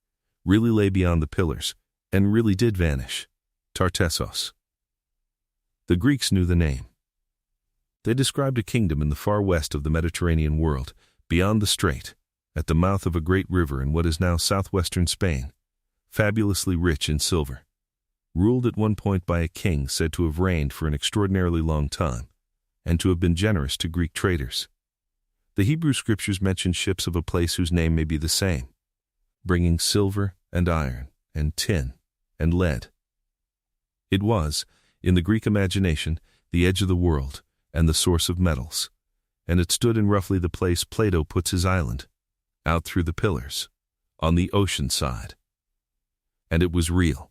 really lay beyond the pillars, and really did vanish. Tartessos. The Greeks knew the name. They described a kingdom in the far west of the Mediterranean world, beyond the strait, at the mouth of a great river in what is now southwestern Spain, fabulously rich in silver, ruled at one point by a king said to have reigned for an extraordinarily long time, and to have been generous to Greek traders. The Hebrew scriptures mention ships of a place whose name may be the same, bringing silver and iron and tin and lead. It was, in the Greek imagination, the edge of the world and the source of metals, and it stood in roughly the place Plato puts his island, out through the pillars, on the ocean side. And it was real.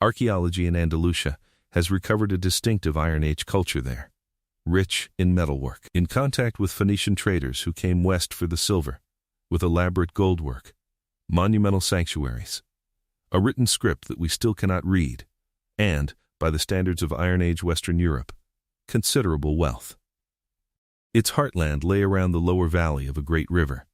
Archaeology in Andalusia has recovered a distinctive Iron Age culture there, rich in metalwork, in contact with Phoenician traders who came west for the silver, with elaborate goldwork, monumental sanctuaries, a written script that we still cannot read, and, by the standards of Iron Age Western Europe, considerable wealth. Its heartland lay around the lower valley of a great river,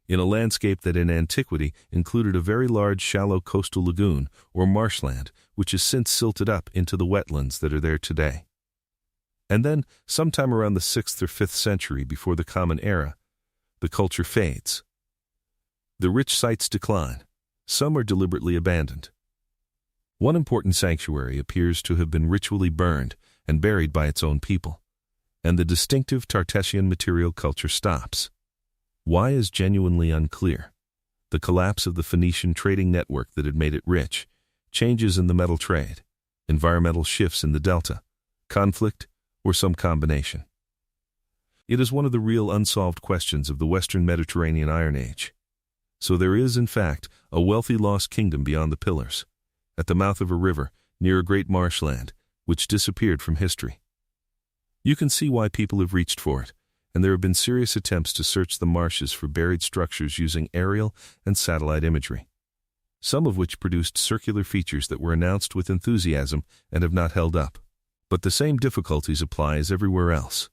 in a landscape that in antiquity included a very large shallow coastal lagoon or marshland, which has since silted up into the wetlands that are there today. And then, sometime around the 6th or 5th century before the Common Era, the culture fades. The rich sites decline. Some are deliberately abandoned. One important sanctuary appears to have been ritually burned and buried by its own people, and the distinctive Tartessian material culture stops. Why is genuinely unclear. The collapse of the Phoenician trading network that had made it rich, changes in the metal trade, environmental shifts in the delta, conflict, or some combination. It is one of the real unsolved questions of the Western Mediterranean Iron Age. So there is, in fact, a wealthy lost kingdom beyond the pillars, at the mouth of a river, near a great marshland, which disappeared from history. You can see why people have reached for it, and there have been serious attempts to search the marshes for buried structures using aerial and satellite imagery, some of which produced circular features that were announced with enthusiasm and have not held up. But the same difficulties apply as everywhere else.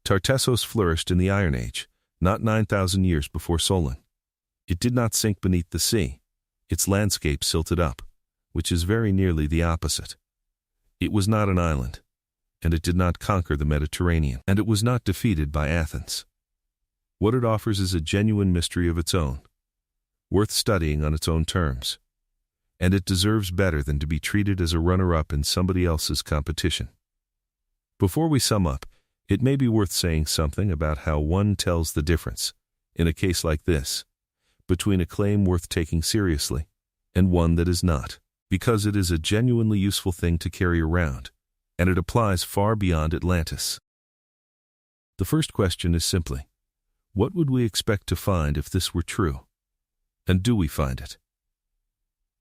Tartessos flourished in the Iron Age, not 9,000 years before Solon. It did not sink beneath the sea. Its landscape silted up, which is very nearly the opposite. It was not an island, and it did not conquer the Mediterranean, and it was not defeated by Athens. What it offers is a genuine mystery of its own, worth studying on its own terms, and it deserves better than to be treated as a runner-up in somebody else's competition. Before we sum up, it may be worth saying something about how one tells the difference, in a case like this, between a claim worth taking seriously and one that is not, because it is a genuinely useful thing to carry around, and it applies far beyond Atlantis. The first question is simply, what would we expect to find if this were true? And do we find it?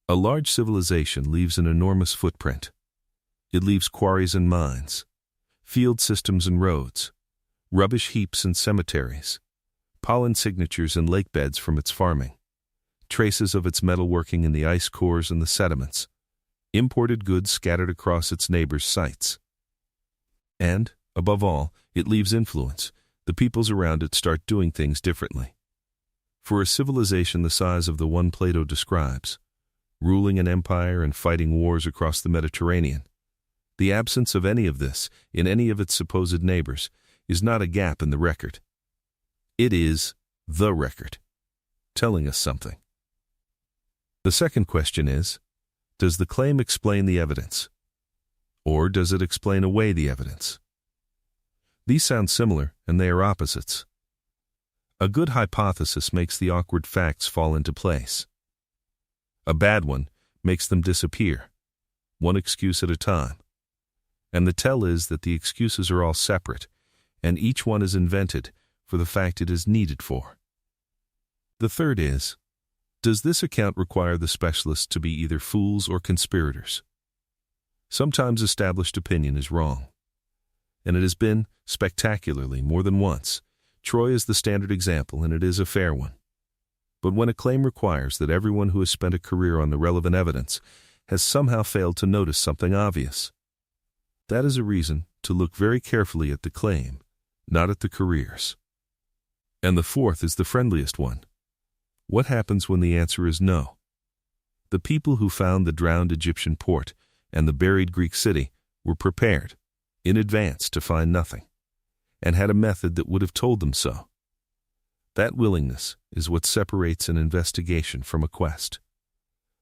A large civilization leaves an enormous footprint. It leaves quarries and mines, field systems and roads, rubbish heaps and cemeteries, pollen signatures and lake beds from its farming, traces of its metalworking in the ice cores and the sediments, imported goods scattered across its neighbors' sites. And, above all, it leaves influence. The peoples around it start doing things differently. For a civilization the size of the one Plato describes, ruling an empire and fighting wars across the Mediterranean, the absence of any of this in any of its supposed neighbors is not a gap in the record. It is the record, telling us something. The second question is, does the claim explain the evidence? Or does it explain away the evidence? These sound similar, and they are opposites. A good hypothesis makes the awkward facts fall into place. A bad one makes them disappear, one excuse at a time. And the tell is that the excuses are all separate, and each one is invented for the fact it is needed for. The third is, does this account require the specialists to be either fools or conspirators? Sometimes established opinion is wrong, and it has been, spectacularly, more than once. Troy is the standard example, and it is a fair one. But when a claim requires that everyone who has spent a career on the relevant evidence has somehow failed to notice something obvious, that is a reason to look very carefully at the claim, not at the careers. And the fourth is the friendliest one. What happens when the answer is no? The people who found the drowned Egyptian port and the buried Greek city were prepared, in advance, to find nothing, and had a method that would have told them so. That willingness is what separates an investigation from a quest.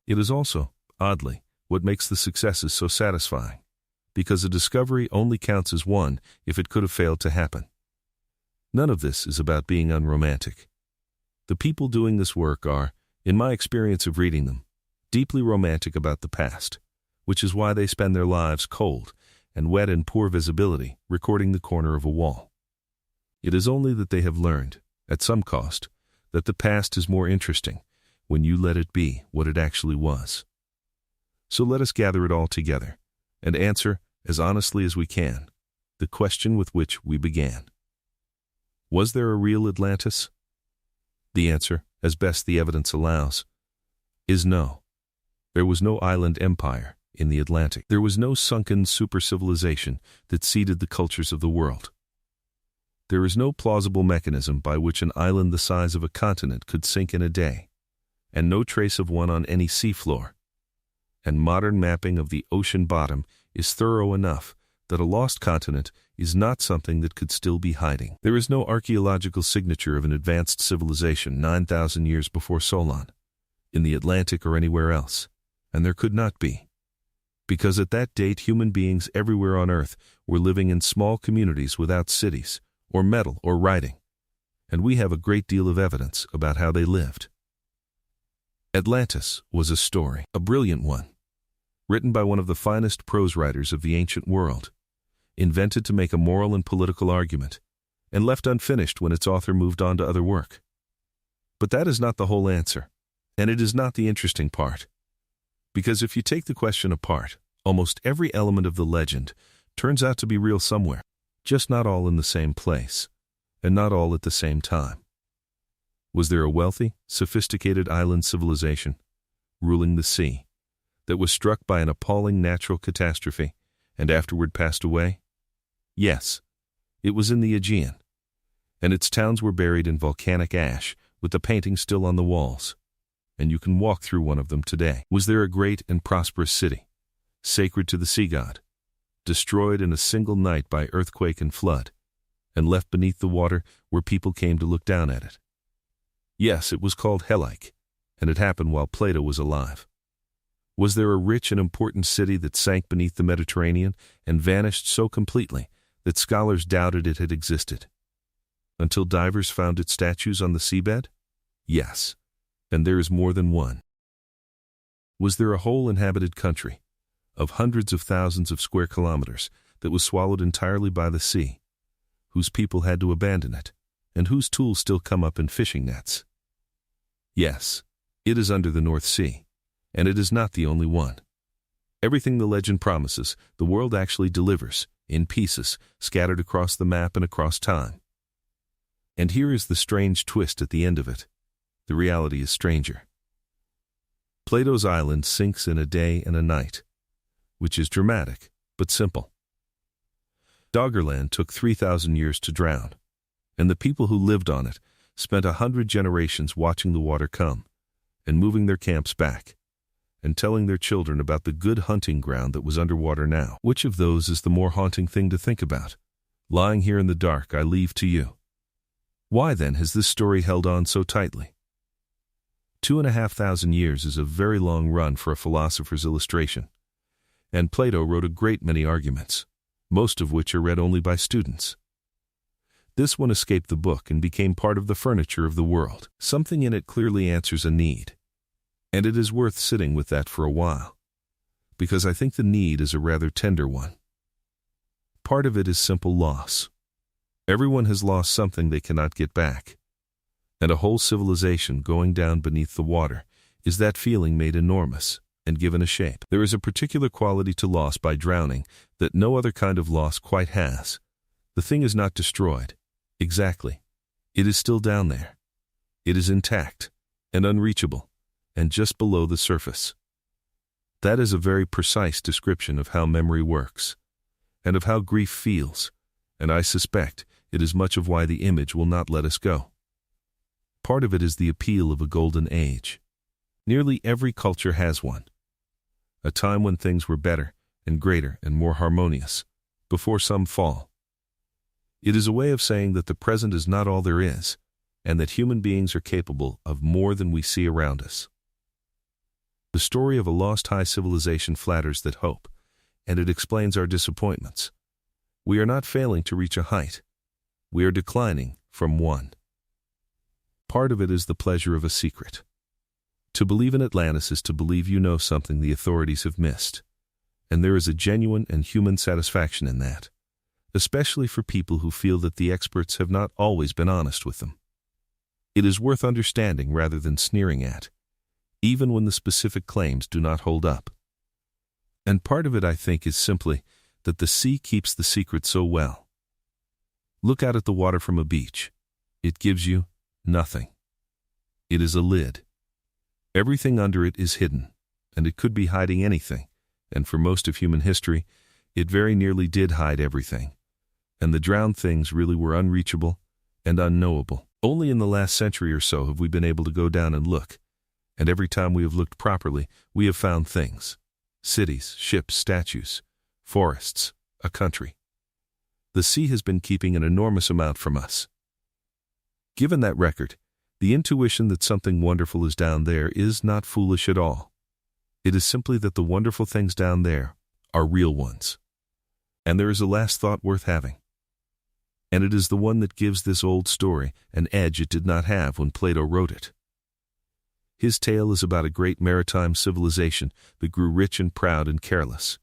It is also, oddly, what makes the successes so satisfying, because a discovery only counts as one if it could have failed to happen. None of this is about being unromantic. The people doing this work are, in my experience of reading them, deeply romantic about the past, which is why they spend their lives cold and wet and poor visibility recording the corner of a wall. It is only that they have learned, at some cost, that the past is more interesting when you let it be what it actually was. So let us gather it all together and answer, as honestly as we can, the question with which we began. Was there a real Atlantis? The answer, as best the evidence allows, is no. There was no island empire in the Atlantic. There was no sunken super-civilization that seeded the cultures of the world. There is no plausible mechanism by which an island the size of a continent could sink in a day, and no trace of one on any seafloor. And modern mapping of the ocean bottom is thorough enough that a lost continent is not something that could still be hiding. There is no archaeological signature of an advanced civilization 9,000 years before Solon, in the Atlantic or anywhere else, and there could not be. Because at that date human beings everywhere on Earth were living in small communities without cities, or metal, or writing, and we have a great deal of evidence about how they lived. Atlantis was a story, a brilliant one, written by one of the finest prose writers of the ancient world, invented to make a moral and political argument, and left unfinished when its author moved on to other work. But that is not the whole answer, and it is not the interesting part. Because if you take the question apart, almost every element of the legend turns out to be real somewhere, just not all in the same place, and not all at the same time. Was there a wealthy, sophisticated island civilization, ruling the sea, that was struck by an appalling natural catastrophe and afterward passed away? Yes, it was in the Aegean, and its towns were buried in volcanic ash with the paintings still on the walls, and you can walk through one of them today. Was there a great and prosperous city, sacred to the sea god, destroyed in a single night by earthquake and flood, and left beneath the water where people came to look down at it? Yes, it was called Hellike, and it happened while Plato was alive. Was there a rich and important city that sank beneath the Mediterranean and vanished so completely that scholars doubted it had existed, until divers found its statues on the seabed? Yes, and there is more than one. Was there a whole inhabited country, of hundreds of thousands of square kilometers, that was swallowed entirely by the sea, whose people had to abandon it, and whose tools still come up in fishing nets? Yes, it is under the North Sea, and it is not the only one. Everything the legend promises, the world actually delivers, in pieces, scattered across the map and across time. And here is the strange twist at the end of it. The reality is stranger. Plato's island sinks in a day and a night, which is dramatic, but simple. Doggerland took 3,000 years to drown, and the people who lived on it spent 100 generations watching the water come, and moving their camps back, and telling their children about the good hunting ground that was underwater now. Which of those is the more haunting thing to think about? Lying here in the dark, I leave to you. Why then has this story held on so tightly? 2,500 years is a very long run for a philosopher's illustration, and Plato wrote a great many arguments, most of which are read only by students. This one escaped the book and became part of the furniture of the world. Something in it clearly answers a need, and it is worth sitting with that for a while, because I think the need is a rather tender one. Part of it is simple loss. Everyone has lost something they cannot get back, and a whole civilization going down beneath the water is that feeling made enormous and given a shape. There is a particular quality to loss by drowning that no other kind of loss quite has. The thing is not destroyed. Exactly. It is still down there. It is intact and unreachable, and just below the surface. That is a very precise description of how memory works, and of how grief feels, and I suspect it is much of why the image will not let us go. Part of it is the appeal of a golden age. Nearly every culture has one. A time when things were better and greater and more harmonious, before some fall. It is a way of saying that the present is not all there is, and that human beings are capable of more than we see around us. The story of a lost high civilization flatters that hope, and it explains our disappointments. We are not failing to reach a height. We are declining from one. Part of it is the pleasure of a secret. To believe in Atlantis is to believe you know something the authorities have missed, and there is a genuine and human satisfaction in that, especially for people who feel that the experts have not always been honest with them. It is worth understanding rather than sneering at, even when the specific claims do not hold up. And part of it, I think, is simply that the sea keeps the secret so well. Look out at the water from a beach. It gives you nothing. It is a lid. Everything under it is hidden, and it could be hiding anything, and for most of human history, it very nearly did hide everything. and the drowned things really were unreachable and unknowable. Only in the last century or so have we been able to go down and look, and every time we have looked properly, we have found things: cities, ships, statues, forests, a country. The sea has been keeping an enormous amount from us. Given that record, the intuition that something wonderful is down there is not foolish at all. It is simply that the wonderful things down there are real ones. And there is a last thought worth having. And it is the one that gives this old story an edge it did not have when Plato wrote it. His tale is about a great maritime civilization that grew rich and proud and careless,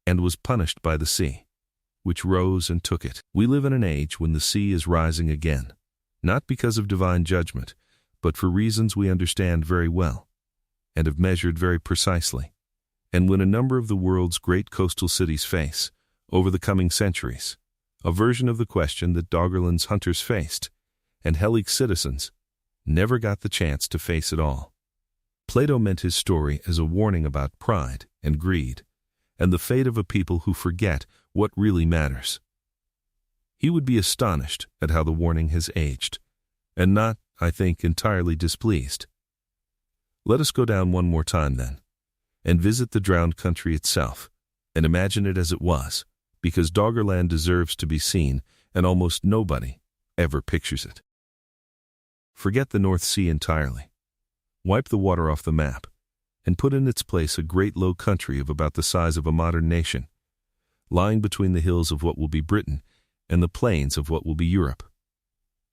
and was punished by the sea, which rose and took it. We live in an age when the sea is rising again, not because of divine judgment, but for reasons we understand very well, and have measured very precisely, and when a number of the world's great coastal cities face, over the coming centuries, a version of the question that Doggerland's hunters faced, and Hellick's citizens never got the chance to face at all. Plato meant his story as a warning about pride and greed, and the fate of a people who forget what really matters. He would be astonished at how the warning has aged, and not, I think, entirely displeased. Let us go down one more time then, and visit the drowned country itself, and imagine it as it was, because Doggerland deserves to be seen, and almost nobody ever pictures it. Forget the North Sea entirely. Wipe the water off the map, and put in its place a great low country of about the size of a modern nation, lying between the hills of what will be Britain and the plains of what will be Europe.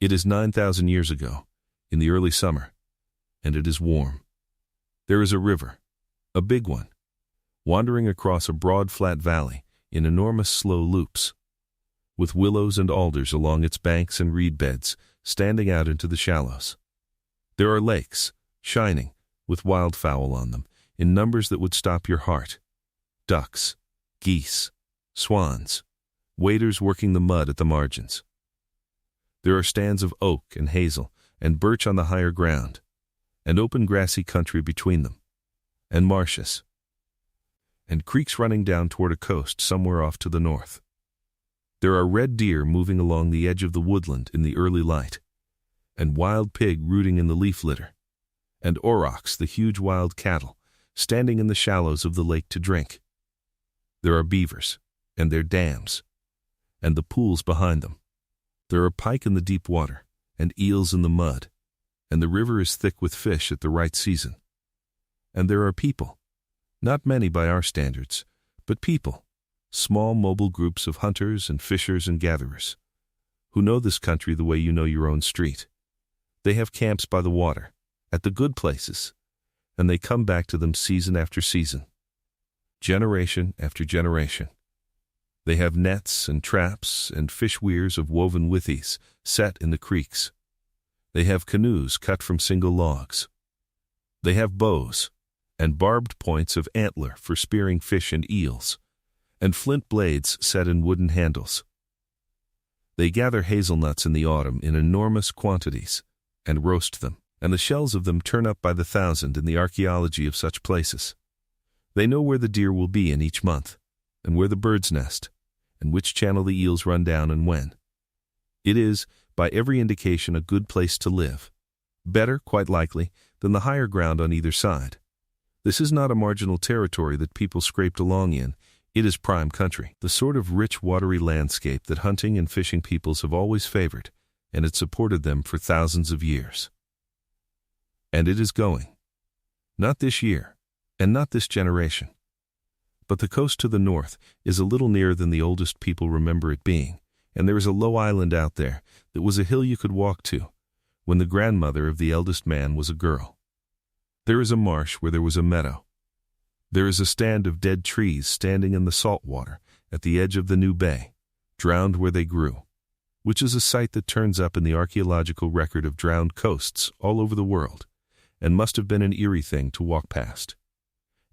It is 9,000 years ago, in the early summer, and it is warm. There is a river, a big one, wandering across a broad flat valley in enormous slow loops, with willows and alders along its banks and reed beds standing out into the shallows. There are lakes, shining, with wildfowl on them, in numbers that would stop your heart: ducks, geese, swans, waders working the mud at the margins. There are stands of oak and hazel and birch on the higher ground, and open grassy country between them, and marshes, and creeks running down toward a coast somewhere off to the north. There are red deer moving along the edge of the woodland in the early light, and wild pig rooting in the leaf litter, and aurochs, the huge wild cattle, standing in the shallows of the lake to drink. There are beavers, and their dams, and the pools behind them. There are pike in the deep water, and eels in the mud, and the river is thick with fish at the right season. And there are people, not many by our standards, but people, small mobile groups of hunters and fishers and gatherers, who know this country the way you know your own street. They have camps by the water, at the good places, and they come back to them season after season, generation after generation. They have nets and traps and fish weirs of woven withies set in the creeks. They have canoes cut from single logs. They have bows and barbed points of antler for spearing fish and eels, and flint blades set in wooden handles. They gather hazelnuts in the autumn in enormous quantities and roast them, and the shells of them turn up by the thousand in the archaeology of such places. They know where the deer will be in each month, and where the birds nest, and which channel the eels run down and when. It is, by every indication, a good place to live. Better, quite likely, than the higher ground on either side. This is not a marginal territory that people scraped along in. It is prime country, the sort of rich watery landscape that hunting and fishing peoples have always favored, and it supported them for thousands of years. And it is going. Not this year, and not this generation. But the coast to the north is a little nearer than the oldest people remember it being, and there is a low island out there that was a hill you could walk to, when the grandmother of the eldest man was a girl. There is a marsh where there was a meadow. There is a stand of dead trees standing in the salt water at the edge of the new bay, drowned where they grew, which is a sight that turns up in the archaeological record of drowned coasts all over the world, and must have been an eerie thing to walk past.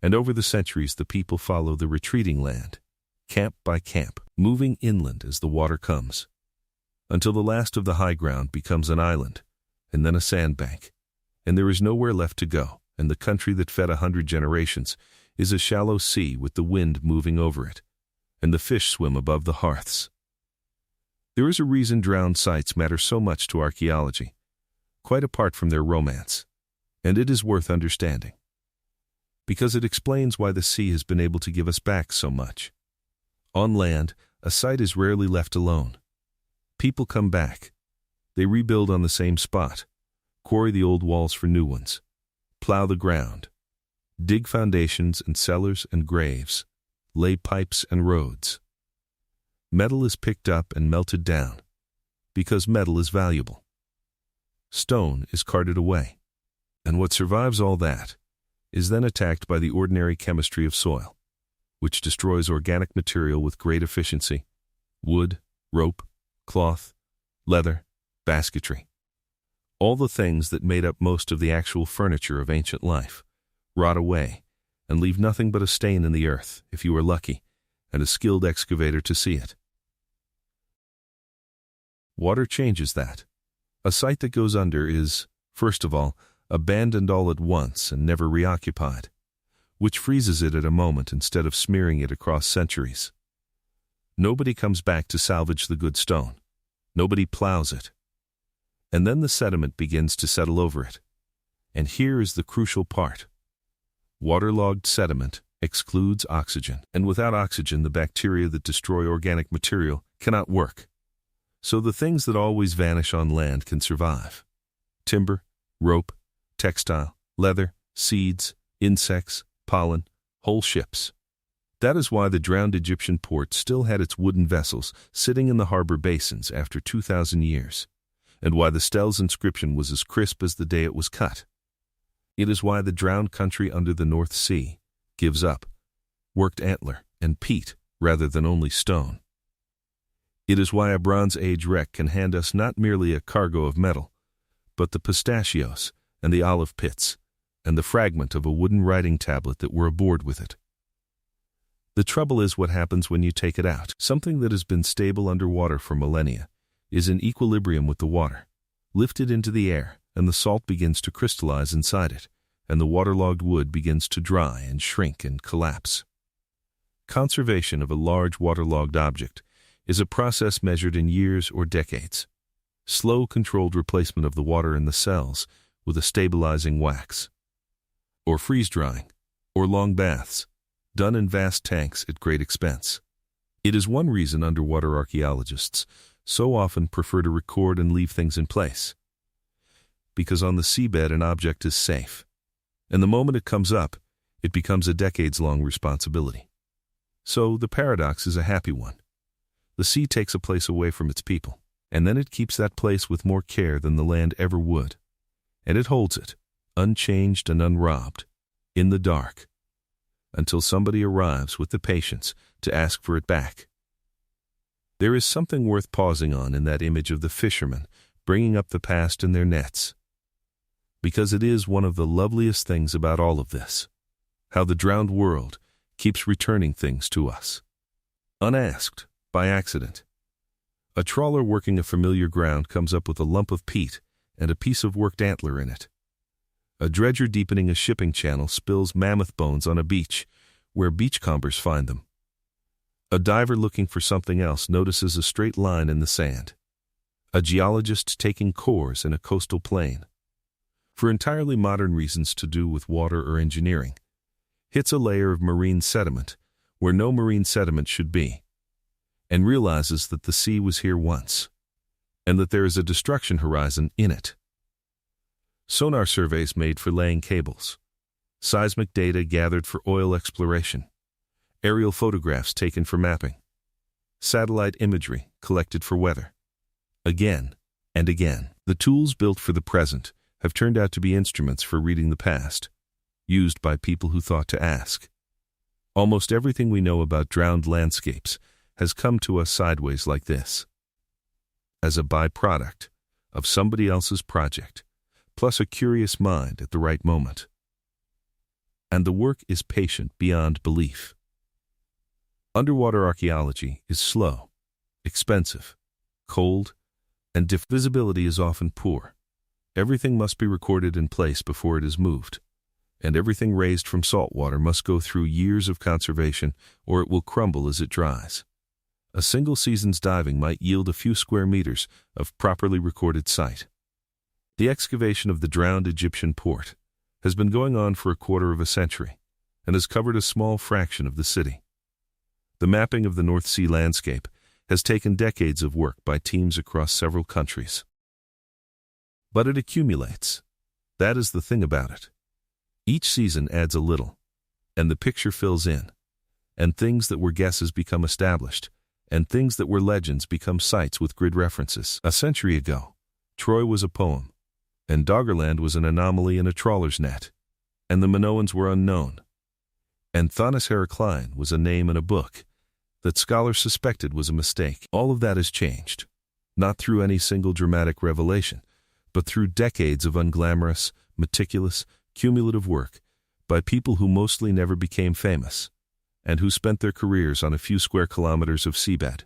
And over the centuries the people follow the retreating land, camp by camp, moving inland as the water comes, until the last of the high ground becomes an island, and then a sandbank, and there is nowhere left to go, and the country that fed 100 generations is a shallow sea with the wind moving over it, and the fish swim above the hearths, There is a reason drowned sites matter so much to archaeology, quite apart from their romance, and it is worth understanding. Because it explains why the sea has been able to give us back so much. On land, a site is rarely left alone. People come back. They rebuild on the same spot, quarry the old walls for new ones, plow the ground, dig foundations and cellars and graves, lay pipes and roads. Metal is picked up and melted down, because metal is valuable. Stone is carted away, and what survives all that is then attacked by the ordinary chemistry of soil, which destroys organic material with great efficiency: wood, rope, cloth, leather, basketry. All the things that made up most of the actual furniture of ancient life rot away and leave nothing but a stain in the earth, if you are lucky, and a skilled excavator to see it. Water changes that. A site that goes under is, first of all, abandoned all at once and never reoccupied, which freezes it at a moment instead of smearing it across centuries. Nobody comes back to salvage the good stone. Nobody plows it. And then the sediment begins to settle over it. And here is the crucial part. Waterlogged sediment excludes oxygen, and without oxygen the bacteria that destroy organic material cannot work. So the things that always vanish on land can survive. Timber, rope, textile, leather, seeds, insects, pollen, whole ships. That is why the drowned Egyptian port still had its wooden vessels sitting in the harbor basins after 2,000 years, and why the stell's inscription was as crisp as the day it was cut. It is why the drowned country under the North Sea gives up worked antler and peat rather than only stone. It is why a Bronze Age wreck can hand us not merely a cargo of metal, but the pistachios and the olive pits and the fragment of a wooden writing tablet that were aboard with it. The trouble is what happens when you take it out. Something that has been stable underwater for millennia is in equilibrium with the water, lifted into the air, and the salt begins to crystallize inside it, and the waterlogged wood begins to dry and shrink and collapse. Conservation of a large waterlogged object is a process measured in years or decades. Slow, controlled replacement of the water in the cells with a stabilizing wax, or freeze-drying, or long baths, done in vast tanks at great expense. It is one reason underwater archaeologists so often prefer to record and leave things in place. Because on the seabed an object is safe, and the moment it comes up, it becomes a decades-long responsibility. So the paradox is a happy one. The sea takes a place away from its people, and then it keeps that place with more care than the land ever would. And it holds it, unchanged and unrobbed, in the dark, until somebody arrives with the patience to ask for it back. There is something worth pausing on in that image of the fishermen bringing up the past in their nets, because it is one of the loveliest things about all of this, how the drowned world keeps returning things to us, unasked, by accident. A trawler working a familiar ground comes up with a lump of peat and a piece of worked antler in it. A dredger deepening a shipping channel spills mammoth bones on a beach where beachcombers find them. A diver looking for something else notices a straight line in the sand. A geologist taking cores in a coastal plain, for entirely modern reasons to do with water or engineering, hits a layer of marine sediment where no marine sediment should be, and realizes that the sea was here once, and that there is a destruction horizon in it. Sonar surveys made for laying cables, seismic data gathered for oil exploration, aerial photographs taken for mapping, satellite imagery collected for weather. Again and again, the tools built for the present have turned out to be instruments for reading the past, used by people who thought to ask. Almost everything we know about drowned landscapes has come to us sideways like this, as a byproduct of somebody else's project, plus a curious mind at the right moment. And the work is patient beyond belief. Underwater archaeology is slow, expensive, cold, and visibility is often poor. Everything must be recorded in place before it is moved, and everything raised from salt water must go through years of conservation or it will crumble as it dries. A single season's diving might yield a few square meters of properly recorded site. The excavation of the drowned Egyptian port has been going on for a quarter of a century and has covered a small fraction of the city. The mapping of the North Sea landscape has taken decades of work by teams across several countries. But it accumulates. That is the thing about it. Each season adds a little, and the picture fills in, and things that were guesses become established, and things that were legends become sites with grid references. A century ago, Troy was a poem, and Doggerland was an anomaly in a trawler's net, and the Minoans were unknown, and Thonis Heraclein was a name in a book that scholars suspected was a mistake. All of that has changed, not through any single dramatic revelation, but through decades of unglamorous, meticulous, cumulative work by people who mostly never became famous, and who spent their careers on a few square kilometers of seabed,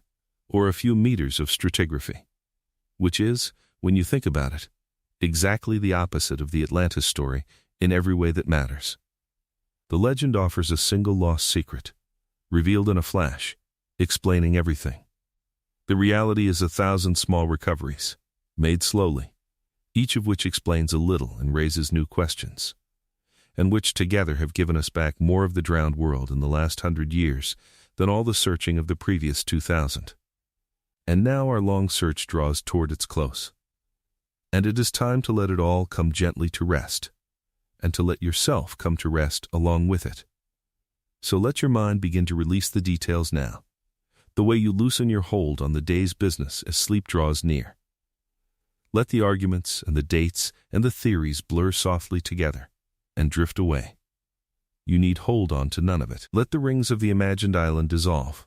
or a few meters of stratigraphy. Which is, when you think about it, exactly the opposite of the Atlantis story in every way that matters. The legend offers a single lost secret, revealed in a flash, explaining everything. The reality is 1,000 small recoveries, made slowly, each of which explains a little and raises new questions, and which together have given us back more of the drowned world in the last 100 years than all the searching of the previous 2,000. And now our long search draws toward its close. And it is time to let it all come gently to rest, and to let yourself come to rest along with it. So let your mind begin to release the details now, the way you loosen your hold on the day's business as sleep draws near. Let the arguments and the dates and the theories blur softly together and drift away. You need hold on to none of it. Let the rings of the imagined island dissolve.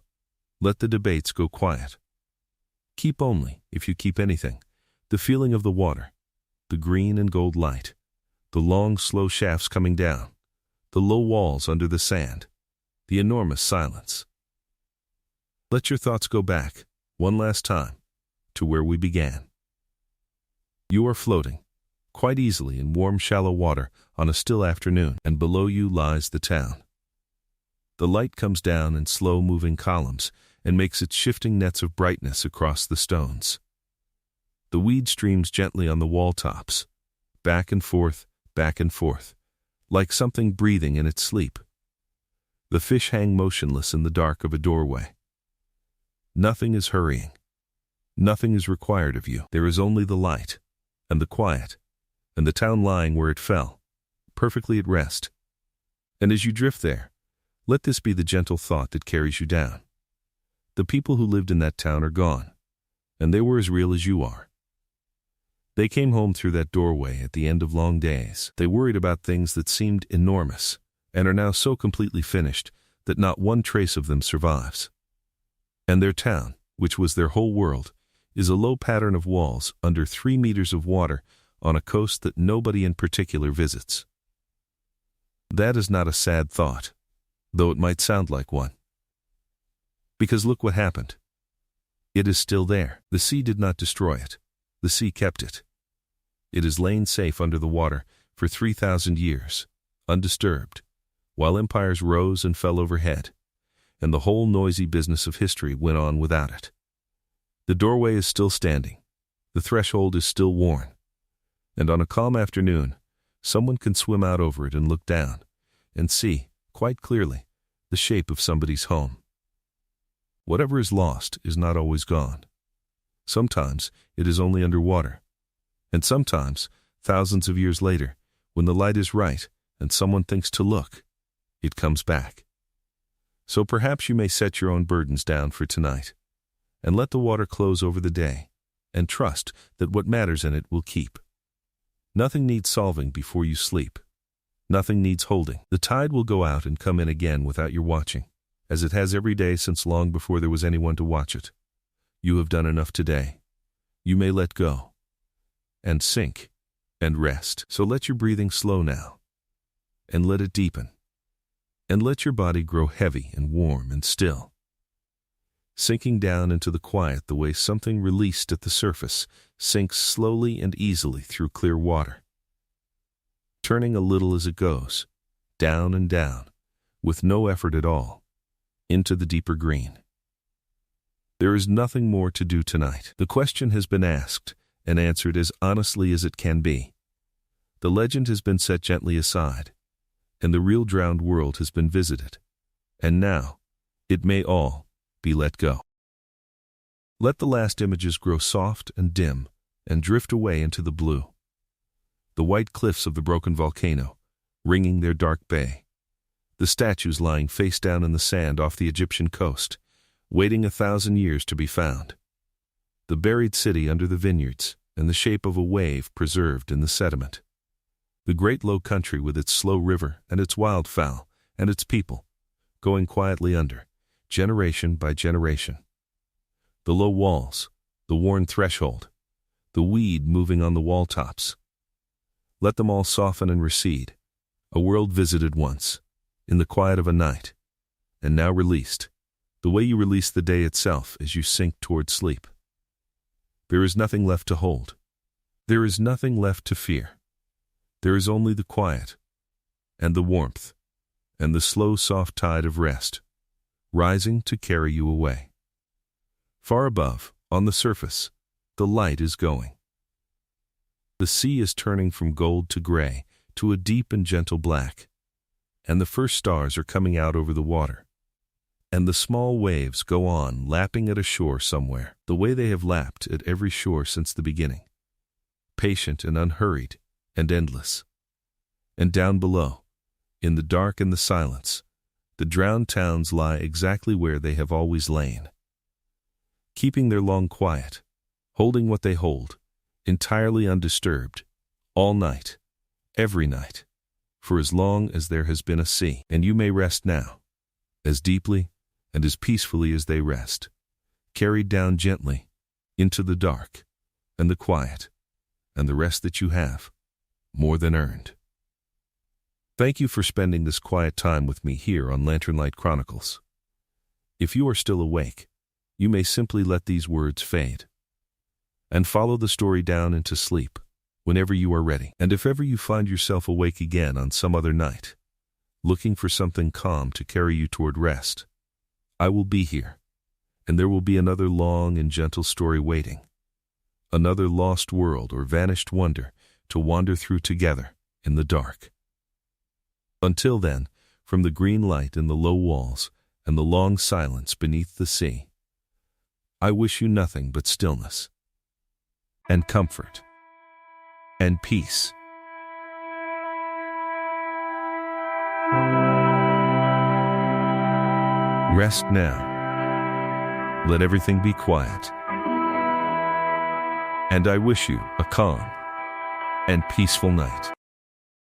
Let the debates go quiet. Keep only, if you keep anything, the feeling of the water, the green and gold light, the long, slow shafts coming down, the low walls under the sand, the enormous silence. Let your thoughts go back, one last time, to where we began. You are floating, quite easily in warm, shallow water on a still afternoon, and below you lies the town. The light comes down in slow-moving columns and makes its shifting nets of brightness across the stones. The weed streams gently on the wall tops, back and forth, like something breathing in its sleep. The fish hang motionless in the dark of a doorway. Nothing is hurrying. Nothing is required of you. There is only the light, and the quiet, and the town lying where it fell, perfectly at rest. And as you drift there, let this be the gentle thought that carries you down. The people who lived in that town are gone, and they were as real as you are. They came home through that doorway at the end of long days. They worried about things that seemed enormous, and are now so completely finished that not one trace of them survives. And their town, which was their whole world, is a low pattern of walls under 3 meters of water on a coast that nobody in particular visits. That is not a sad thought, though it might sound like one. Because look what happened. It is still there. The sea did not destroy it. The sea kept it. It has lain safe under the water for 3,000 years, undisturbed, while empires rose and fell overhead, and the whole noisy business of history went on without it. The doorway is still standing. The threshold is still worn. And on a calm afternoon, someone can swim out over it and look down and see, quite clearly, the shape of somebody's home. Whatever is lost is not always gone. Sometimes it is only underwater. And sometimes, thousands of years later, when the light is right and someone thinks to look, it comes back. So perhaps you may set your own burdens down for tonight, and let the water close over the day, and trust that what matters in it will keep. Nothing needs solving before you sleep. Nothing needs holding. The tide will go out and come in again without your watching, as it has every day since long before there was anyone to watch it. You have done enough today. You may let go, and sink, and rest. So let your breathing slow now, and let it deepen, and let your body grow heavy and warm and still, sinking down into the quiet the way something released at the surface sinks slowly and easily through clear water, turning a little as it goes, down and down, with no effort at all, into the deeper green. There is nothing more to do tonight. The question has been asked and answered as honestly as it can be. The legend has been set gently aside, and the real drowned world has been visited. And now, it may all be let go. Let the last images grow soft and dim and drift away into the blue. The white cliffs of the broken volcano, ringing their dark bay. The statues lying face down in the sand off the Egyptian coast, waiting 1,000 years to be found. The buried city under the vineyards, and the shape of a wave preserved in the sediment. The great low country with its slow river and its wildfowl and its people, going quietly under, generation by generation. The low walls, the worn threshold, the weed moving on the wall tops. Let them all soften and recede, a world visited once, in the quiet of a night, and now released, the way you release the day itself as you sink toward sleep. There is nothing left to hold. There is nothing left to fear. There is only the quiet, and the warmth, and the slow, soft tide of rest, rising to carry you away. Far above, on the surface, the light is going. The sea is turning from gold to gray to a deep and gentle black, and the first stars are coming out over the water. And the small waves go on lapping at a shore somewhere, the way they have lapped at every shore since the beginning, patient and unhurried and endless. And down below, in the dark and the silence, the drowned towns lie exactly where they have always lain, keeping their long quiet, holding what they hold, entirely undisturbed, all night, every night, for as long as there has been a sea. And you may rest now, as deeply and as peacefully as they rest, carried down gently into the dark and the quiet and the rest that you have, more than earned. Thank you for spending this quiet time with me here on Lanternlight Chronicles. If you are still awake, you may simply let these words fade and follow the story down into sleep whenever you are ready. And if ever you find yourself awake again on some other night, looking for something calm to carry you toward rest, I will be here, and there will be another long and gentle story waiting, another lost world or vanished wonder to wander through together in the dark. Until then, from the green light in the low walls and the long silence beneath the sea, I wish you nothing but stillness and comfort and peace. Rest now. Let everything be quiet. And I wish you a calm and peaceful night.